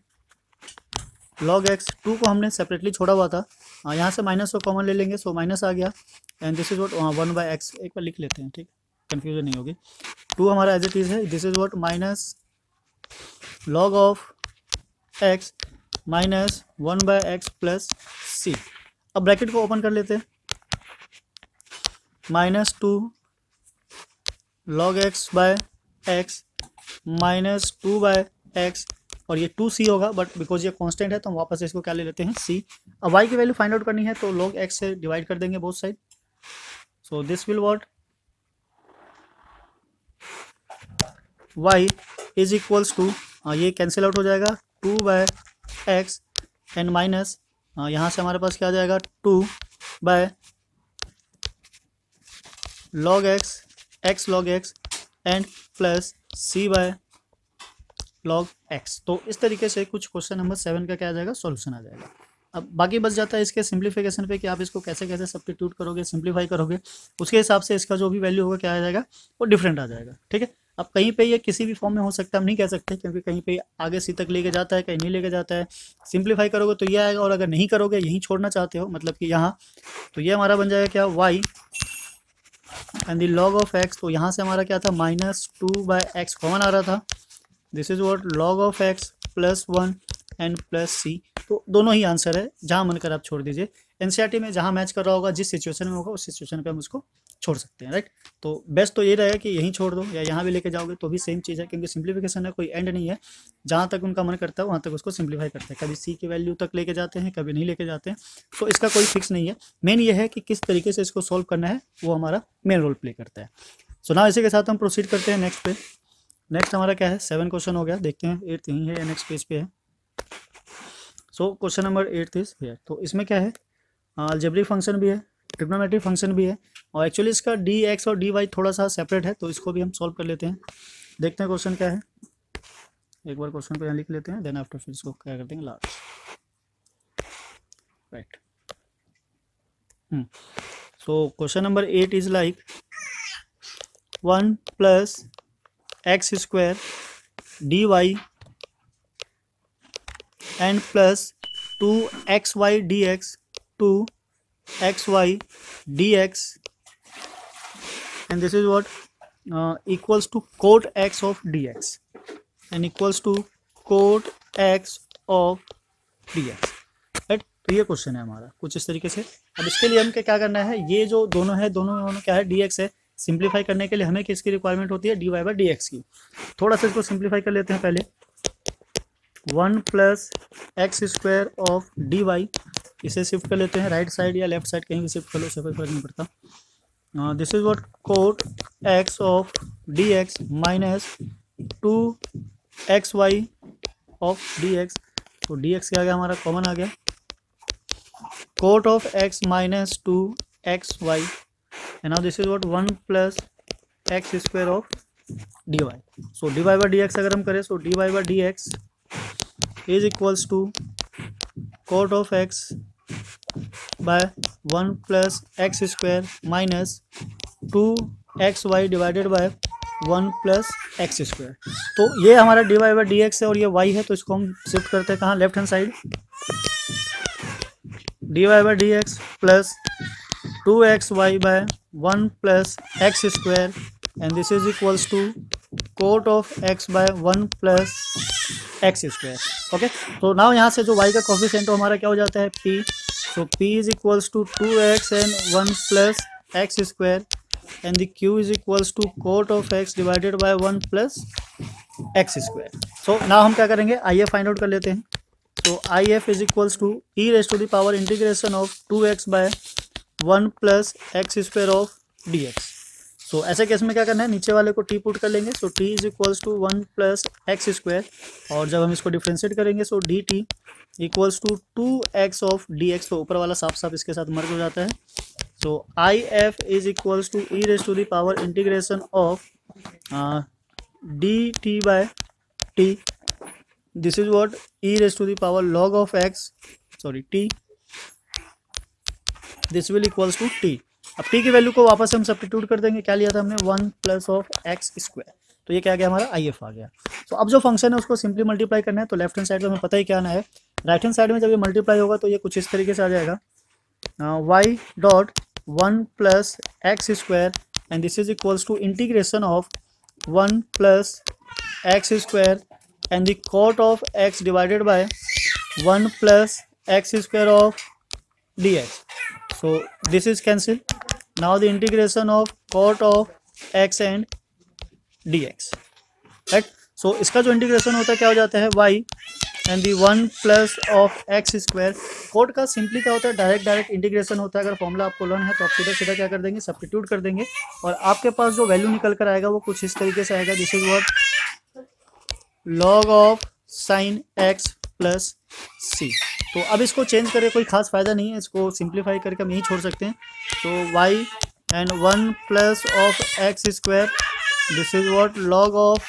log x। 2 को हमने सेपरेटली छोड़ा हुआ था, यहाँ से माइनस को कॉमन ले लेंगे, सो माइनस आ गया and this is what 1/x, एक बार लिख लेते हैं ठीक, कन्फ्यूजन नहीं होगी। 2 हमारा एज इट इज है, this is what minus log of x minus 1/x plus c। अब ब्रैकेट को ओपन कर लेते हैं, -2 log x by x minus 2/x, और ये 2c होगा बट बिकॉज ये कांस्टेंट है तो हम वापस इसको क्या ले लेते हैं c। अब y की वैल्यू फाइंड आउट करनी है तो log x से डिवाइड कर देंगे both side, so this will what y is equals to, ये कैंसिल आउट हो जाएगा 2/x एंड माइनस यहाँ से हमारे पास क्या आ जाएगा 2/log x log x and plus c/log x। तो इस तरीके से कुछ क्वेश्चन नंबर 7 का क्या आ जाएगा सॉल्यूशन आ जाएगा। अब बाकी बच जाता है इसके सिंप्लीफिकेशन पे कि आप इसको कैसे कैसे सब्स्टिट्यूट करोगे, सिंप्लीफाई करोगे, उसके हिसाब से इसका जो भी वैल्यू होगा क्या आ जाएगा वो डिफरेंट आ जाएगा, ठीक है। अब कहीं पे ये किसी भी फॉर्म में हो सकता है, हम नहीं कह सकते क्योंकि कहीं पे आगे सी तक लेके जाता है, कहीं नहीं लेके जाता है। सिंप्लीफाई करोगे तो ये आएगा, और अगर नहीं करोगे यहीं छोड़ना चाहते हो मतलब कि यहाँ, तो ये हमारा बन जाएगा क्या y and the log of x। तो यहाँ से हमारा क्या था -2/x कॉमन आ रहा था, this is what log of x plus 1 and plus c। तो दोनों ही आंसर है, जहाँ मन कर आप छोड़ दीजिए। एनसीईआरटी में जहाँ मैच कर रहा होगा, जिस सिचुएशन में होगा उस सिचुएशन पे हम उसको छोड़ सकते हैं, राइट। तो बेस्ट तो ये रहेगा कि यहीं छोड़ दो या यहाँ भी लेके जाओगे तो भी सेम चीज़ है, क्योंकि सिंप्लीफिकेशन है, कोई एंड नहीं है। जहाँ तक उनका मन करता है वहाँ तक उसको सिंप्लीफाई करते हैं, कभी सी की वैल्यू तक लेके जाते हैं, कभी नहीं लेके जाते हैं। तो इसका कोई फिक्स नहीं है, मेन ये है कि किस तरीके से इसको सॉल्व करना है वो हमारा मेन रोल प्ले करता है। सो ना इसी के साथ हम प्रोसीड करते हैं नेक्स्ट पे। नेक्स्ट हमारा क्या है 7 क्वेश्चन हो गया, देखते हैं 8th यहीं है या नेक्स्ट पेज पे है। सो क्वेश्चन नंबर 8 इज हियर। तो इसमें क्या है, अलजेब्रिक फंक्शन भी है, ट्रिग्नोमेट्रिक फंक्शन भी है, और एक्चुअली इसका dx और dy थोड़ा सा सेपरेट है, तो इसको भी हम सॉल्व कर लेते हैं। देखते हैं क्वेश्चन क्या है, एक बार क्वेश्चन को यहाँ लिख लेते हैं, देन आफ्टर फिर इसको क्या करते हैं last, right. So question number 8 is like 1 + x² dy and plus 2xy dx 2xy dx and this is what equals to cot x of dx and equals to cot x of dx, right. तो ये question है हमारा कुछ इस तरीके से। अब इसके लिए हमें क्या करना है, ये जो दोनों है दोनों क्या है dx है, सिंप्लीफाई करने के लिए हमें किसकी रिक्वायरमेंट होती है dy/dx की। थोड़ा सा इसको सिंप्लीफाई कर लेते हैं पहले। 1 + x² ऑफ dy, इसे शिफ्ट कर लेते हैं राइट साइड या लेफ्ट साइड, कहीं भी शिफ्ट कर लो, कोई फर्क नहीं पड़ता। This is what cot x of dx minus 2xy of dx। तो dx क्या आ गया हमारा कॉमन आ गया, cot of x minus 2xy and now this is what 1 + x² of dy। So dy/dx अगर हम करें सो dy/dx is equals to cot of x by 1 + x² minus 2xy divided by 1 + x²। तो ये हमारा dy/dx है और ये y है, तो इसको हम शिफ्ट करते हैं कहाँ, left hand side. dy/dx plus 2xy by 1 + x² and this is equals to cot of x by 1 plus x square. Okay, तो नाउ यहाँ से जो y का कोफिशिएंट हो हमारा क्या हो जाता है p, so p is equals to 2x and 1 plus x square and the q is equals to cot of x divided by 1 plus x square. So now हम क्या करेंगे, IF फाइंड आउट कर लेते हैं। तो IF is equals to e raise to the power integration of 2x by 1 plus x square of dx। So ऐसे case में क्या करना है, नीचे वाले को t पुट कर लेंगे। So t is equals to 1 plus x square, और जब हम इसको डिफ्रेंशिएट करेंगे so dt equals to 2x of dx। तो ऊपर वाला साफ साफ इसके साथ मर्ज हो जाता है। So IF is equals to e raise to the power integration of dt by t, this is what e raise to the power log of x, sorry t, this will equals to t। अब t की value को वापस हम substitute कर देंगे, क्या लिया था हमने 1 प्लस ऑफ एक्स स्क्वायर, तो ये क्या गया हमारा IF आ गया। तो अब जो फंक्शन है उसको सिंपली मल्टीप्लाई करना है। तो लेफ्ट हैंड साइड में हमें पता ही क्या आना है, राइट हैंड साइड में जब ये मल्टीप्लाई होगा तो ये कुछ इस तरीके से आ जाएगा, y dot 1 plus x square and this is equals to integration of 1 plus x square and the cot of x divided by 1 plus x square of dx। So this is cancel. Now the integration of cot of x and dx, right? So इसका जो integration होता है क्या हो जाता है y and the 1 plus of x square। cot का simply क्या होता है, डायरेक्ट इंटीग्रेशन होता है। अगर फॉर्मूला आपको लर्न है तो आप सीधा सीधा क्या कर देंगे, सब्स्टिट्यूट कर देंगे, और आपके पास जो वैल्यू निकल कर आएगा वो कुछ इस तरीके से आएगा, this is what log of sine x plus c। तो अब इसको चेंज करके कोई खास फायदा नहीं है, इसको सिंप्लीफाई करके हम यही छोड़ सकते हैं। तो y and 1 plus of x square, this is what log of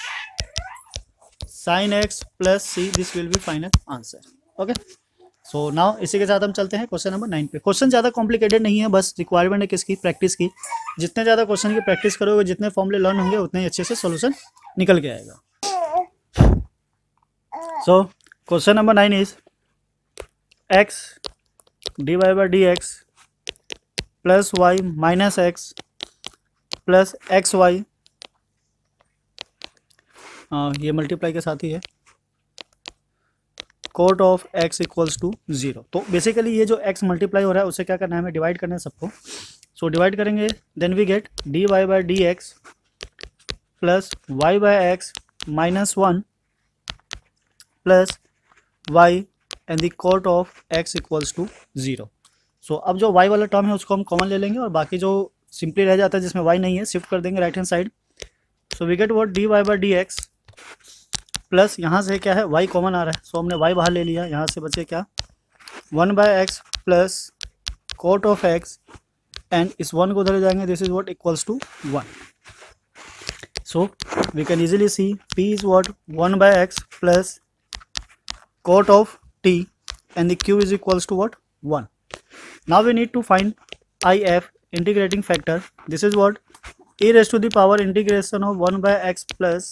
sine x plus c, this will be final answer. Okay, so now इसी के साथ हम चलते हैं क्वेश्चन नंबर 9 पे। क्वेश्चन ज़्यादा कॉम्प्लिकेटेड नहीं है, बस रिक्वायरमेंट है किसकी, प्रैक्टिस की। जितने ज़्यादा क्वेश्चन की प्रैक्टिस करोगे, जितने फॉर्मूले लर्न होंगे, उतने ही अच्छे से सोल्यूशन निकल के आएगा। So question number 9 is x dy by dx plus y minus x plus x y, ये मल्टीप्लाई के साथ ही है, cot of x equals to 0। तो बेसिकली ये जो x मल्टीप्लाई हो रहा है उसे क्या करना है, हमें डिवाइड करना है सबको। सो डिवाइड करेंगे, then we get dy by dx plus y by x minus 1 plus y and the cot of x equals to 0। So अब जो y वाला टर्म है उसको हम कॉमन ले लेंगे, और बाकी जो सिंपली रह जाता है जिसमें y नहीं है शिफ्ट कर देंगे right hand side. So we get what dy by dx plus यहाँ से क्या है y कॉमन आ रहा है, सो हमने y बाहर ले लिया, यहाँ से बचे क्या 1 by x plus cot of x and इस 1 को उधर ले जाएंगे, this is what equals to 1। So we can easily see p is what 1 by x plus cot of t and the q is equals to what 1. Now we need to find IF integrating factor. This is what e raised to the power integration of 1 by x plus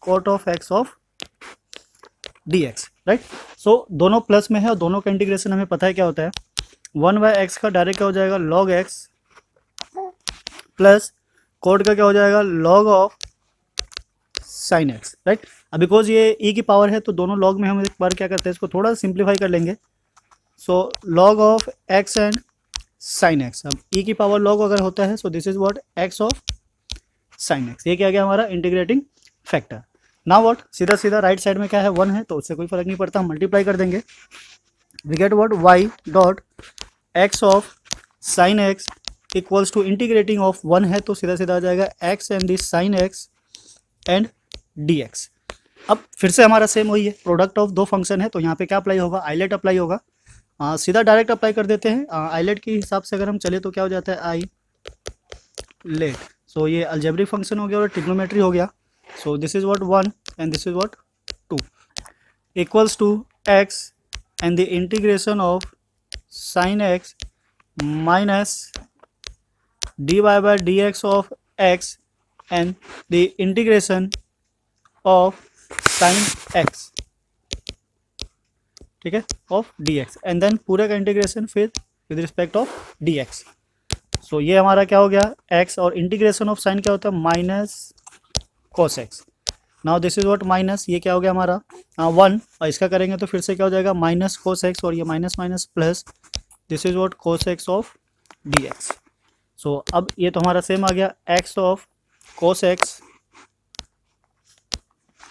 cot of x of dx, right? So दोनों plus में है और दोनों का integration हमें पता है क्या होता है, 1 by x का डायरेक्ट क्या हो जाएगा log x प्लस कोट का क्या हो जाएगा log of sine x, right. अब बिकॉज ये e की पावर है तो दोनों log में हम एक बार क्या करते हैं, इसको थोड़ा सिंप्लीफाई कर लेंगे। So log of x and sine x, अब e की पावर log अगर होता है so this is what x of sine x, ये क्या गया हमारा इंटीग्रेटिंग फैक्टर। नाउ व्हाट सीधा सीधा राइट साइड में क्या है 1 है तो उससे कोई फर्क नहीं पड़ता, हम मल्टीप्लाई कर देंगे। We get what y dot x of sine x equals to integrating of 1 है तो सीधा सीधा आ जाएगा x and this sine x and dx। अब फिर से हमारा सेम वही है, प्रोडक्ट ऑफ दो फंक्शन है तो यहाँ पे क्या अप्लाई होगा, आइलेट अप्लाई होगा। सीधा डायरेक्ट अप्लाई कर देते हैं, आइलेट के हिसाब से अगर हम चले तो क्या हो जाता है आई लेट। सो ये अलजेब्रिक फंक्शन हो गया और ट्रिग्नोमेट्री हो गया। So this is what 1 and this is what 2 equals to x and the integration of sine x minus dy by dx of x and the integration of sine x, ठीक है, of dx and then पूरे का integration फिर with respect of dx। सो ये हमारा क्या हो गया x, और इंटीग्रेशन ऑफ साइन क्या होता है minus cos x। Now this is what minus, ये क्या हो गया हमारा 1, और इसका करेंगे तो फिर से क्या हो जाएगा माइनस cos x, और ये minus minus plus, this is what cos x of dx। सो अब ये तो हमारा सेम आ गया x of cos x,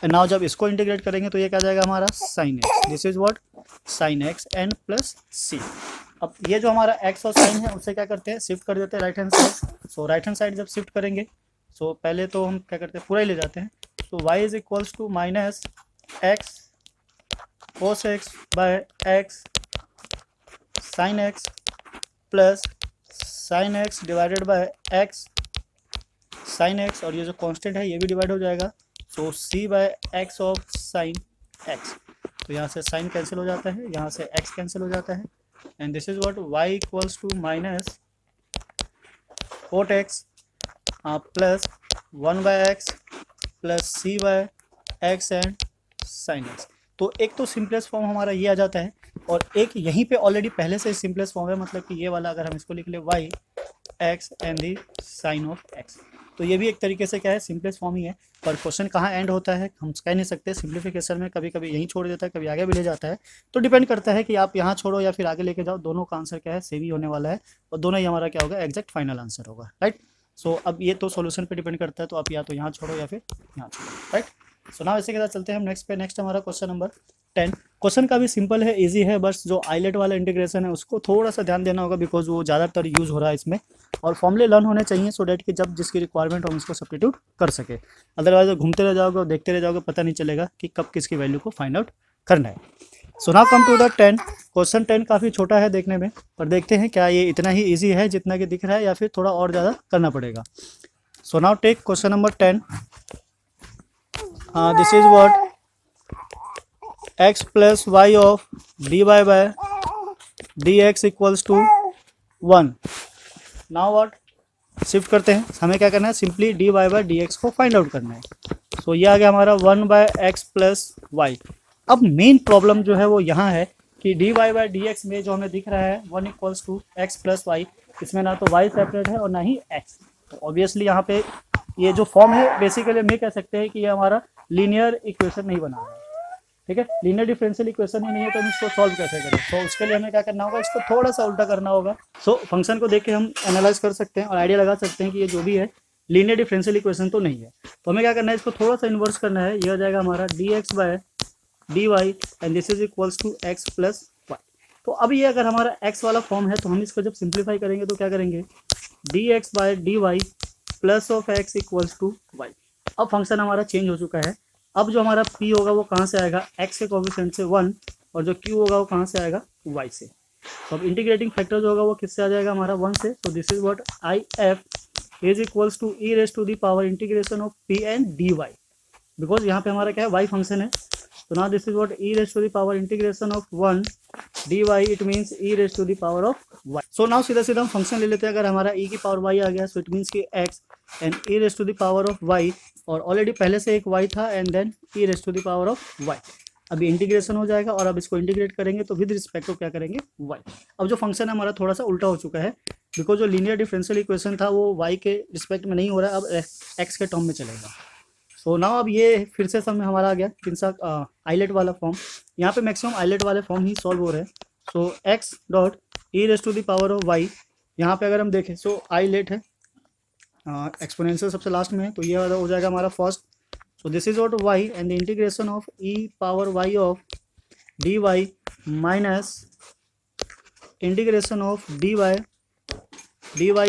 and now जब इसको इंटीग्रेट करेंगे तो ये क्या जाएगा हमारा sin x, this is what sin x and plus c। अब ये जो हमारा x और sin है उससे क्या करते हैं शिफ्ट कर देते हैं राइट हैंड साइड। सो राइट हैंड साइड जब शिफ्ट करेंगे सो पहले तो हम क्या करते हैं पूरा ही ले जाते हैं। तो y is equals to minus x cos x by x sin x plus sin x divided by x sin x, और ये जो कांस्टेंट है ये भी डिवाइड हो जाएगा। So c by x of sin x, तो यहाँ से sin कैंसिल हो जाता है, यहाँ से x कैंसिल हो जाता है, and this is what y equals to minus cot x plus 1 by x plus c by x and sin x। तो एक तो सिंपलेस्ट फॉर्म हमारा ये आ जाता है, और एक यहीं पे ऑलरेडी पहले से सिंपलेस्ट फॉर्म है, मतलब कि ये वाला अगर हम इसको लिख ले y x and the sine of x, तो ये भी एक तरीके से क्या है सिंपलेस्ट फॉर्म ही है। पर क्वेश्चन कहाँ एंड होता है हम कह नहीं सकते, सिंप्लीफिकेशन में कभी कभी यहीं छोड़ देता है, कभी आगे भी ले जाता है, तो डिपेंड करता है कि आप यहाँ छोड़ो या फिर आगे लेके जाओ, दोनों का आंसर क्या है सेम ही होने वाला है, और दोनों ही हमारा क्या होगा एग्जैक्ट फाइनल आंसर होगा, राइट। सो अब ये तो सॉल्यूशन पे डिपेंड करता है, तो आप या तो यहाँ छोड़ो या फिर यहाँ छोड़ो, राइट। सो नाउ इसी के साथ चलते हैं हम नेक्स्ट पे। नेक्स्ट हमारा क्वेश्चन नंबर 10। क्वेश्चन का भी सिंपल है, इजी है, बस जो आइलेट वाला इंटीग्रेशन है उसको थोड़ा सा ध्यान देना होगा, बिकॉज वो ज़्यादातर यूज़ हो रहा है इसमें, और फॉर्मूले लर्न होने चाहिए सो डैट कि जब जिसकी रिक्वायरमेंट हो हम उसको सब्स्टिट्यूट कर सके। अदरवाइज घूमते रह जाओगे और देखते रह जाओगे, पता नहीं चलेगा कि कब किसकी वैल्यू को फाइंड आउट करना है। So now come to the 10। Question 10 काफ़ी छोटा है देखने में, पर देखते हैं क्या ये इतना ही ईजी है जितना कि दिख रहा है, या फिर थोड़ा और ज़्यादा करना पड़ेगा। So now take question number 10। This is what x plus y of dy by dx equals to 1। Now what shift करते हैं, हमें क्या करना है सिंपली dy बाय dx को फाइंड आउट करना है। सो ये आ गया हमारा 1 बाय x प्लस वाई। अब मेन प्रॉब्लम जो है वो यहाँ है कि dy बाय dx में जो हमें दिख रहा है 1 equals to x plus y, इसमें ना तो y सेपरेट है और ना ही x, तो ऑब्वियसली यहाँ पे ये जो फॉर्म है बेसिकली हम ये कह सकते हैं कि ये हमारा लीनियर इक्वेशन नहीं बना है, ठीक है। लीनियर डिफरेंशियल इक्वेशन ही नहीं है तो हम इसको सॉल्व कैसे करें, तो उसके लिए हमें क्या करना होगा, इसको थोड़ा सा उल्टा करना होगा। सो फंक्शन को देख के हम एनालाइज कर सकते हैं और आइडिया लगा सकते हैं कि ये जो भी है लीनियर डिफरेंशियल इक्वेशन तो नहीं है, तो हमें क्या करना है इसको थोड़ा सा इन्वर्स करना है। ये हो जाएगा हमारा dx by dy and this is equals to x plus y. तो अब ये अगर हमारा x वाला फॉर्म है तो हम इसको जब सिंप्लीफाई करेंगे तो क्या करेंगे dx by dy plus of x equals to y. अब फंक्शन हमारा चेंज हो चुका है, अब जो हमारा p होगा वो कहाँ से आएगा x के कोएफिशिएंट से 1, और जो q होगा वो कहाँ से आएगा y से। तो अब इंटीग्रेटिंग फैक्टर जो होगा वो किससे आ जाएगा हमारा 1 से। तो this is what I F is equals to e raise to the power integration of p and dy, because यहाँ पे हमारा क्या है y फंक्शन है। तो now this is what e raise to the power integration of 1 dy, it means e raise to the power of y। So now सीधा सीधा हम फंक्शन ले लेते हैं, अगर हमारा e की पावर y आ गया सो इट मीन्स कि x and e raise to the power of y, और ऑलरेडी पहले से एक y था and then e raise to the power of y। अभी इंटीग्रेशन हो जाएगा और अब इसको इंटीग्रेट करेंगे तो विद रिस्पेक्ट टू क्या करेंगे y। अब जो फंक्शन है हमारा थोड़ा सा उल्टा हो चुका है, बिकॉज जो लीनियर डिफरेंशियल इक्वेशन था वो y के रिस्पेक्ट में नहीं हो रहा है, अब x के टर्म में चलेगा। सो नाउ अब ये फिर से समय हमारा आ गया किन सा आइलेट वाला फॉर्म, यहाँ पे मैक्सिमम आइलेट वाले फॉर्म ही सॉल्व हो रहे हैं। So x dot e raise to the power of y, यहाँ पे अगर हम देखें सो आइलेट है, एक्सपोनेंशियल सबसे लास्ट में है, तो ये हो जाएगा हमारा first. So this is what y and the integration of e power y of dy minus integration of dy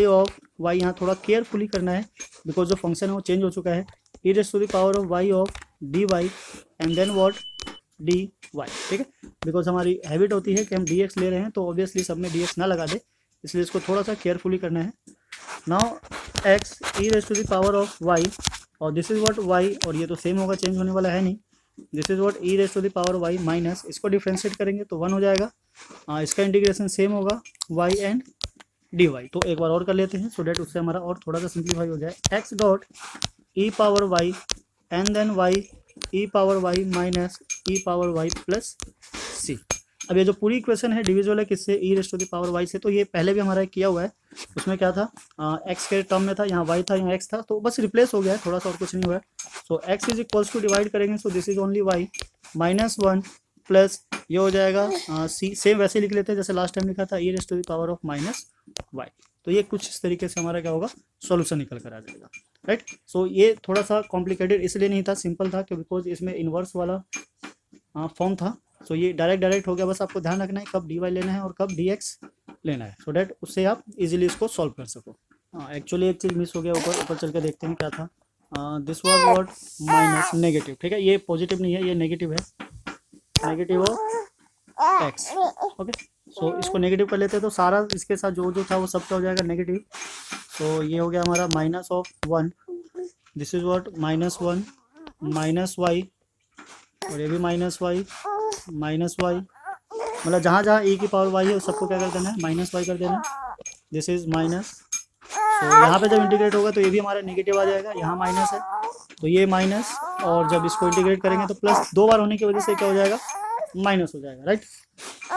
of y। यहाँ थोड़ा केयरफुली करना है बिकॉज जो फंक्शन है वो चेंज हो चुका है, e raise to the power of y of dy and then what dy, ठीक है। बिकॉज हमारी हैबिट होती है कि हम dx ले रहे हैं तो ऑब्वियसली सब में dx ना लगा दे, इसलिए इसको थोड़ा सा केयरफुली करना है। Now x e raise to the power of y, और दिस इज व्हाट y, और ये तो सेम होगा, चेंज होने वाला है नहीं। This is what e raise to the power y minus, इसको डिफ्रेंशिएट करेंगे तो 1 हो जाएगा, इसका इंटीग्रेशन सेम होगा y एंड dy। तो एक बार और कर लेते हैं सो डैट उससे हमारा और थोड़ा सा सिंप्लीफाई हो जाए। x dot e power y and then y e power y minus e power y plus c। अब ये जो पूरी इक्वेशन है डिविजिबल है किससे, e raise to the power y से। तो ये पहले भी हमारा किया हुआ है, उसमें क्या था, एक्स के टर्म में था, यहाँ वाई था, यहाँ एक्स था, तो बस रिप्लेस हो गया है, थोड़ा सा और कुछ नहीं हुआ है। So x is equals to divide करेंगे, so this is only y -1 plus ये हो जाएगा सी, सेम वैसे लिख लेते हैं जैसे लास्ट टाइम लिखा था, e raise to the power of -y। तो ये कुछ इस तरीके से हमारा क्या होगा, सॉल्यूशन निकल कर आ जाएगा, राइट। सो ये थोड़ा सा कॉम्प्लिकेटेड इसलिए नहीं था, सिंपल था कि बिकॉज इसमें इन्वर्स वाला फॉर्म था। सो ये डायरेक्ट हो गया, बस आपको ध्यान रखना है कब dy लेना है और कब dx लेना है, सो डैट उससे आप इजीली इसको सॉल्व कर सको। एक्चुअली एक चीज़ मिस हो गया, ऊपर चल के देखते हैं क्या था। This was what, minus negative, ठीक है, ये पॉजिटिव नहीं है, ये नेगेटिव है, नेगेटिव ऑफ एक्स, ओके। सो इसको नेगेटिव कर लेते हैं, तो सारा इसके साथ जो था वो सब क्या हो जाएगा, नेगेटिव। तो ये हो गया हमारा -1, दिस इज व्हाट -1 -y, और ये भी -y, मतलब जहाँ जहाँ e की पावर y है उस सबको क्या कर देना है, -y कर देना। दिस इज माइनस, तो यहाँ पे जब इंटीग्रेट होगा तो ये भी हमारा नेगेटिव आ जाएगा, यहाँ माइनस है तो ये माइनस, और जब इसको इंटीग्रेट करेंगे तो प्लस 2 बार होने की वजह से क्या हो जाएगा, माइनस हो जाएगा, right.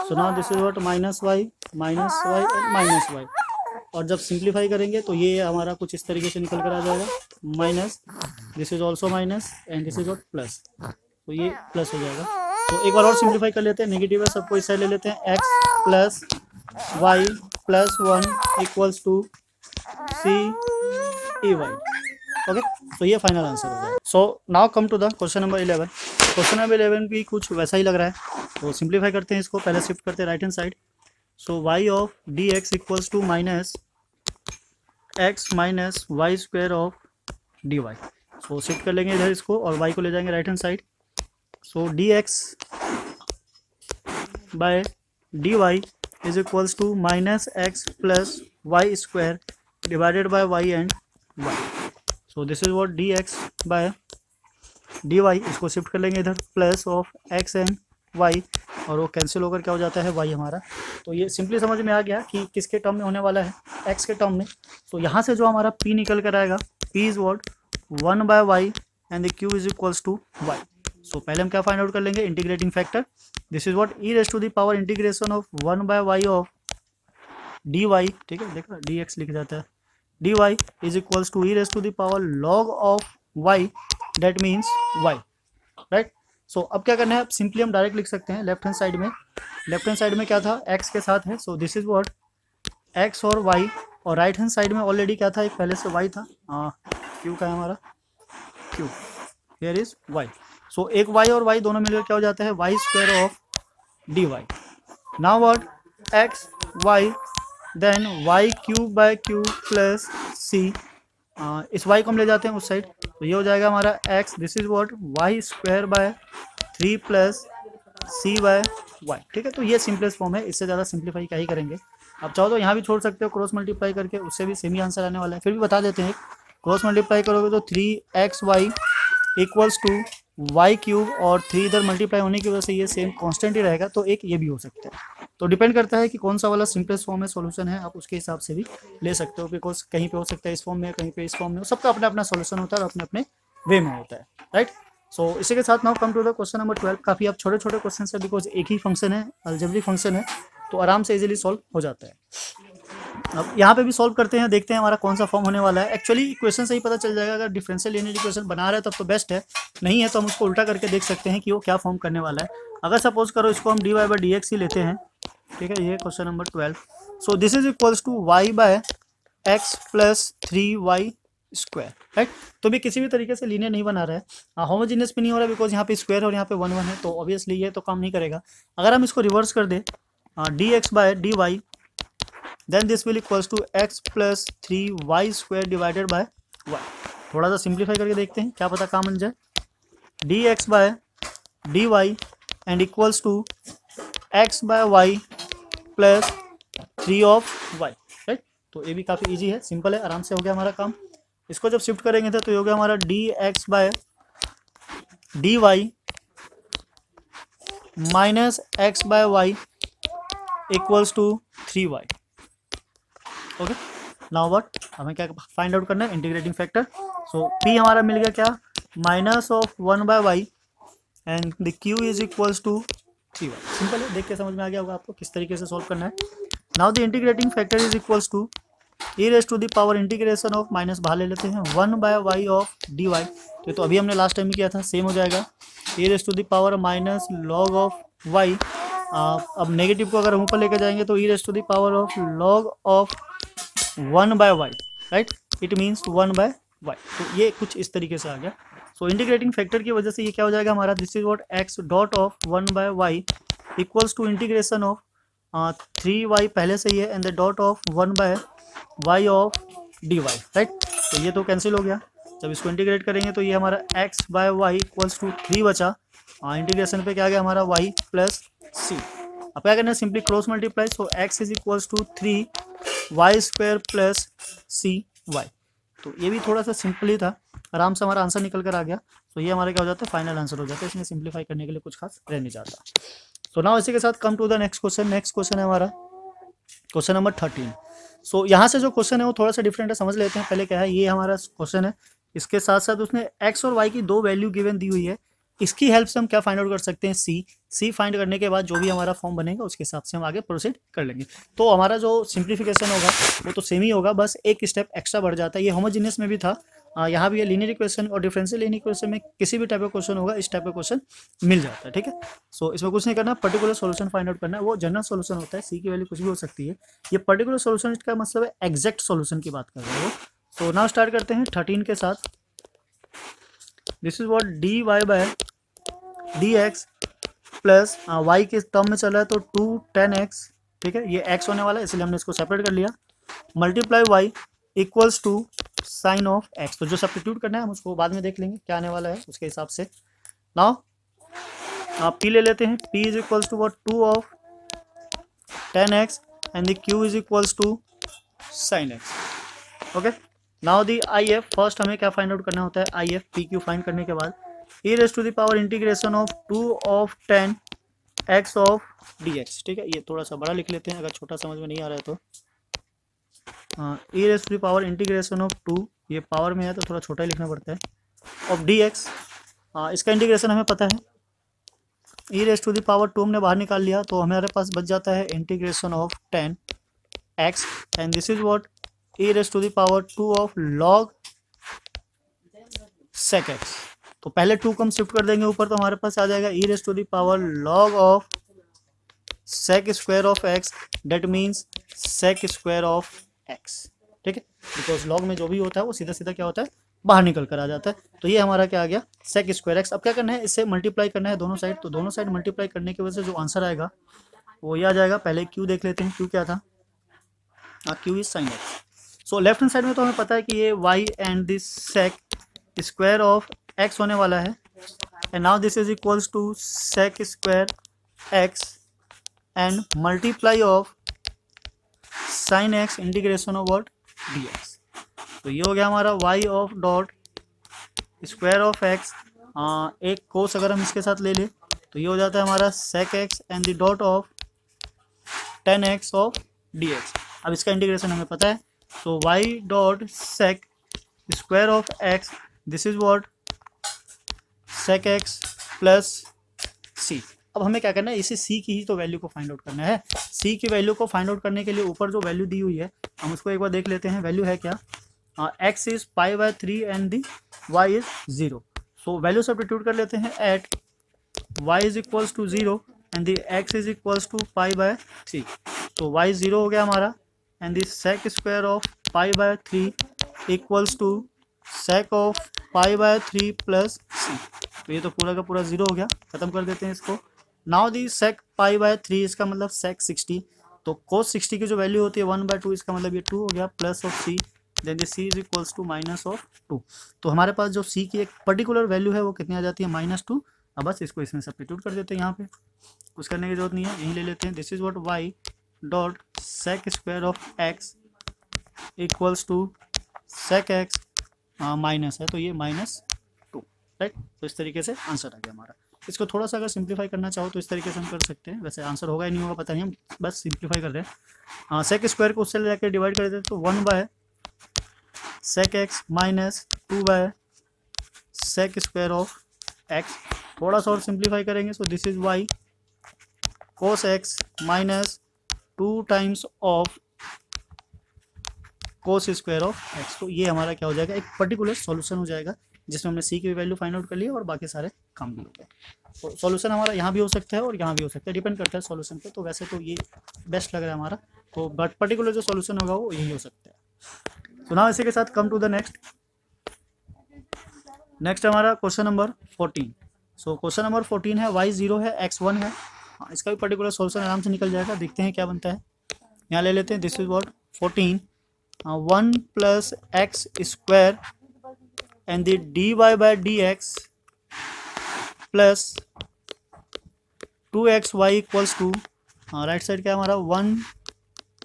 So now this is what -y and -y, और जब सिंप्लीफाई करेंगे तो ये हमारा कुछ इस तरीके से निकल कर आ जाएगा, minus, this is also minus and this is what plus, तो ये प्लस हो जाएगा। तो एक बार और सिंप्लीफाई कर लेते हैं, नेगेटिव है सबको इस साइड ले लेते हैं, x plus y plus 1 equals to c e y, okay. तो ये फाइनल आंसर हो जाएगा। So now come to the question number 11। Question number 11 भी कुछ वैसा ही लग रहा है, तो सिंप्लीफाई करते हैं इसको, पहले शिफ्ट करते हैं right hand side. So y of d x equals to -x minus y square of d y. So shift कर लेंगे इधर इसको, और y को ले जाएंगे right hand side. So d x by D y is equals to -x plus y square divided by y and y। So this is what d x by D y, इसको shift कर लेंगे इधर, plus of x and y, और वो cancel होकर क्या हो जाता है, y हमारा। तो ये सिंपली समझ में आ गया कि किसके टर्म में होने वाला है, x के टर्म में। तो यहाँ से जो हमारा p निकल कर आएगा, p is what 1/y and the q is equals to y। So पहले हम क्या फाइंड आउट कर लेंगे, integrating factor. This is what e raise to the power integration of 1/y of d y, ठीक है, देखो dx लिख जाता है, d y is equals to e raise to the power log of y, that means y, right. So अब क्या करना है, अब सिंपली हम डायरेक्ट लिख सकते हैं लेफ्ट हैंड साइड में। लेफ्ट हैंड साइड में क्या था, x के साथ है, so this is what x और y, और राइट हैंड साइड में ऑलरेडी क्या था, एक पहले से y था, q का है हमारा, q, हियर इज y। सो एक y और y दोनों मिलकर क्या हो जाता है, y square of d y. Now what, x y then y cube by q plus c, इस y को हम ले जाते हैं उस साइड, तो ये हो जाएगा हमारा x, this is what y square by 3 plus c by y, ठीक है। तो ये सिंपलेस्ट फॉर्म है, इससे ज़्यादा सिंप्लीफाई क्या ही करेंगे। आप चाहो तो यहाँ भी छोड़ सकते हो, क्रॉस मल्टीप्लाई करके, उससे भी सेम ही आंसर आने वाला है। फिर भी बता देते हैं, क्रॉस मल्टीप्लाई करोगे तो 3xy equals to Y cube, और 3 इधर मल्टीप्लाई होने की वजह से ये सेम कांस्टेंट ही रहेगा, तो एक ये भी हो सकता है। तो डिपेंड करता है कि कौन सा वाला सिंपलेस्ट फॉर्म में सॉल्यूशन है, आप उसके हिसाब से भी ले सकते हो, बिकॉज कहीं पे हो सकता है इस फॉर्म में, कहीं पे इस फॉर्म में, सबका अपना अपना सॉल्यूशन होता है और अपने अपने वे में होता है, राइट। सो इसी के साथ now come to the question number 12। काफ़ी आप छोटे छोटे क्वेश्चन है, बिकॉज एक ही फंक्शन है, अलजेब्रिक फंक्शन है, तो आराम से इजीली सॉल्व हो जाता है। अब यहाँ पे भी सॉल्व करते हैं, देखते हैं हमारा कौन सा फॉर्म होने वाला है। एक्चुअली इक्वेशन से ही पता चल जाएगा, अगर डिफरेंशियल लीनियर इक्वेशन बना रहा है तब तो बेस्ट है, नहीं है तो हम उसको उल्टा करके देख सकते हैं कि वो क्या फॉर्म करने वाला है। अगर सपोज करो इसको हम dy बाई डी एक्स ही लेते हैं, ठीक है, ये question number 12। So this is equals to y by x plus 3y square, right. तो भी किसी भी तरीके से लीनियर नहीं बना रहा है, होमोजीनियस भी नहीं हो रहा है, बिकॉज यहाँ पे स्क्वायर और यहाँ पे 1 1 है, तो ऑब्वियसली ये तो काम नहीं करेगा। अगर हम इसको रिवर्स कर दें, d x by D y, then this will equals to x plus 3y square divided by y। थोड़ा सा सिंप्लीफाई करके देखते हैं, क्या पता काम बन जाए, dx by dy and equals to x by y plus 3 of y, right. तो ये भी काफ़ी इजी है, सिंपल है, आराम से हो गया हमारा काम। इसको जब शिफ्ट करेंगे तो ये हो गया हमारा dx by dy minus x by y equals to 3y, okay. Now what, हमें क्या फाइंड आउट करना है, इंटीग्रेटिंग फैक्टर। सो p हमारा मिल गया क्या, -1/y and the q is equals to 3y। Simple है, देख के समझ में आ गया होगा आपको किस तरीके से सॉल्व करना है। Now the integrating factor is equals to e raise to the power integration of, minus बाहर ले लेते हैं, 1/y ऑफ dy। तो अभी हमने लास्ट टाइम किया था, सेम हो जाएगा, e raise to the power minus log of y। अब नेगेटिव को अगर हम ऊपर लेकर जाएंगे तो e raise to the power of log of 1/y, right, it means 1/y। तो ये कुछ इस तरीके से आ गया। सो इंटीग्रेटिंग फैक्टर की वजह से ये क्या हो जाएगा हमारा, this is what x dot of 1/y equals to integration of 3y पहले से ही है, and the dot of 1/y of dy, right. तो ये तो कैंसिल हो गया, जब इसको इंटीग्रेट करेंगे तो ये हमारा x/y इक्वल्स टू 3 बचा, इंटीग्रेशन पे क्या आ गया हमारा y प्लस c। अब क्या करना है, simply cross multiply, so x is equals to 3y² plus cy। तो ये भी थोड़ा सा सिंपल ही था, आराम से हमारा आंसर निकल कर आ गया। तो ये हमारा क्या हो जाता है, फाइनल आंसर हो जाता है, इसमें सिंप्लीफाई करने के लिए कुछ खास रह नहीं जाता। सो नाउ इसी के साथ come to the next question. Next question है हमारा क्वेश्चन नंबर 13। सो यहाँ से जो क्वेश्चन है वो थोड़ा सा डिफरेंट है, समझ लेते हैं पहले क्या है। ये हमारा क्वेश्चन है, इसके साथ साथ उसने x और y की 2 वैल्यू गिवन दी हुई है। इसकी हेल्प से हम क्या फाइंड आउट कर सकते हैं, सी फाइंड करने के बाद जो भी हमारा फॉर्म बनेगा उसके हिसाब से हम आगे प्रोसीड कर लेंगे। तो हमारा जो सिंप्लीफिकेशन होगा वो तो सेम ही होगा, बस एक स्टेप एक्स्ट्रा बढ़ जाता है। ये होमोजीनियस में भी था, यहाँ भी ये लीनियर इक्वेशन और डिफरेंशियल लीनियर इक्वेशन में किसी भी टाइप का क्वेश्चन होगा इस टाइप का क्वेश्चन मिल जाता है, ठीक है। सो इसमें कुछ नहीं करना, पर्टिकुलर सॉल्यूशन फाइंड आउट करना है, वो जनरल सॉल्यूशन होता है, सी की वैल्यू कुछ भी हो सकती है। ये पर्टिकुलर सॉल्यूशन, इसका मतलब है एग्जैक्ट सॉल्यूशन की बात कर रहे हो। सो नाउ स्टार्ट करते हैं 13 के साथ। This is what dy/dx plus y के टर्म में चल रहा है तो 2 10x, ठीक है, ये x होने वाला है इसलिए हमने इसको सेपरेट कर लिया, multiply y equals to sine of x। तो जो सब्स्टिट्यूट करना है हम उसको बाद में देख लेंगे क्या आने वाला है उसके हिसाब से। नाउ आप p ले लेते हैं, p is equals to what 2 of 10x and the q is equals to sine x। Okay, now the if, first हमें क्या फाइंड आउट करना होता है, if pq फाइंड करने के बाद e raise to the power integration of 2 of 10 x of dx, ठीक है। ये थोड़ा सा बड़ा लिख लेते हैं अगर छोटा समझ में नहीं आ रहा है तो, e raise to the power integration of 2, ये पावर में है तो थोड़ा छोटा ही लिखना पड़ता है, ऑफ dx। इसका इंटीग्रेशन हमें पता है, e raise to the power 2 हमने बाहर निकाल लिया तो हमारे पास बच जाता है integration of 10 x, and this is what e raise to the power 2 of log sec x। तो पहले 2 को हम शिफ्ट कर देंगे ऊपर तो हमारे पास आ जाएगा e raise to the power log of sec square of x, that means sec square of x, ठीक है। बिकॉज log में जो भी होता है वो सीधा सीधा क्या होता है, बाहर निकल कर आ जाता है। तो ये हमारा क्या आ गया, sec स्क्वायर x। अब क्या करना है, इससे मल्टीप्लाई करना है दोनों साइड, तो दोनों साइड मल्टीप्लाई करने की वजह से जो आंसर आएगा वो ये आ जाएगा। पहले q देख लेते हैं, q क्या था, q is sine x। So left hand side में तो हमें पता है कि ये y and this sec square of x होने वाला है, and now this is equals to sec square x and multiply of sine x integration of what dx। तो ये हो गया हमारा y of dot square of x, एक कोस अगर हम इसके साथ ले लें तो ये हो जाता है हमारा sec x and the dot of 10x of dx। अब इसका इंटीग्रेशन हमें पता है, तो y dot sec square of x, this is what sec x plus c। अब हमें क्या करना है, इसे c की ही तो वैल्यू को फाइंड आउट करना है। c की वैल्यू को फाइंड आउट करने के लिए ऊपर जो वैल्यू दी हुई है हम उसको एक बार देख लेते हैं। वैल्यू है क्या, x is π/3 and the y is 0। So value substitute कर लेते हैं at y is equals to 0 and the x is equals to π/3। तो y 0 हो गया हमारा, and the sec square of π/3 equals to sec of π/3 plus c। तो ये तो पूरा का पूरा 0 हो गया, खत्म कर देते हैं इसको। नाउ दी sec π/3, इसका मतलब sec 60, तो cos 60 की जो वैल्यू होती है 1/2, इसका मतलब ये 2 हो गया, plus of c, then the c is equals to minus of 2। तो हमारे पास जो c की एक पर्टिकुलर वैल्यू है वो कितनी आ जाती है, -2। अब बस इसको इसमें सब्स्टिट्यूट कर देते हैं, यहाँ पे कुछ करने की जरूरत नहीं है, यहीं ले लेते हैं। This is what y dot sec square of x equals to sec x minus है तो ये -2, राइट। तो इस तरीके से आंसर आ गया हमारा। इसको थोड़ा सा अगर सिंप्लीफाई करना चाहो तो इस तरीके से हम कर सकते हैं, वैसे आंसर होगा ही नहीं होगा पता नहीं, हम बस सिंप्लीफाई कर रहे हैं। sec स्क्वायर को उससे लेकर डिवाइड कर देते हैं तो 1/sec x minus 2/sec square of x। थोड़ा सा और सिंप्लीफाई करेंगे, so this is y cos x minus 2 times of cos square of x। तो ये हमारा क्या हो जाएगा, एक पर्टिकुलर सॉल्यूशन हो जाएगा जिसमें हमने c की वैल्यू फाइंड आउट कर ली और बाकी सारे काम भी हो गए। तो सॉल्यूशन हमारा यहाँ भी हो सकता है और यहाँ भी हो सकता है, डिपेंड करता है सॉल्यूशन पे। तो वैसे तो ये बेस्ट लग रहा है हमारा, तो बट पर्टिकुलर जो सॉल्यूशन होगा वो यही हो सकता है। तो ना इसी के साथ कम टू द नेक्स्ट हमारा क्वेश्चन नंबर 14। सो क्वेश्चन नंबर 14 है y 0 है x 1 है। हाँ, इसका भी पर्टिकुलर सॉल्यूशन आराम से निकल जाएगा, देखते हैं क्या बनता है। यहाँ ले लेते हैं, this is what 14 1 plus x square and the d y by d x plus 2xy equals to, हाँ राइट साइड क्या है हमारा 1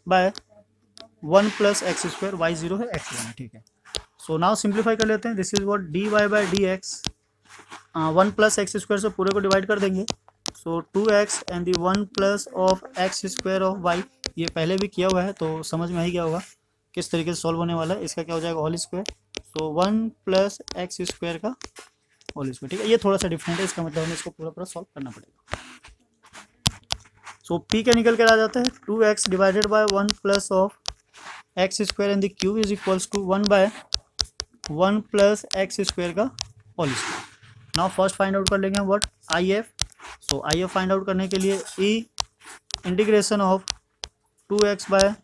by 1 plus x square, y 0 है x 1 है, ठीक है। सो नाउ सिंप्लीफाई कर लेते हैं, this is what d y by d x 1 plus x square से पूरे को डिवाइड कर देंगे। So 2x and the 1 plus of x square of y, ये पहले भी किया हुआ है तो समझ में आ ही गया होगा किस तरीके से सॉल्व होने वाला है। इसका क्या हो जाएगा होल स्क्वायर, सो 1 प्लस एक्स स्क्वायर का होल स्क्वायर, ठीक है। ये थोड़ा सा डिफरेंट है, इसका मतलब हमें इसको पूरा सॉल्व करना पड़ेगा। सो पी क्या निकल कर आ जाता है 2x divided by 1 plus of x square and the cube is equals to 1 by 1 plus x square का whole square. Now first find out कर लेंगे what I F. So I F find out करने के लिए e integration of 2x by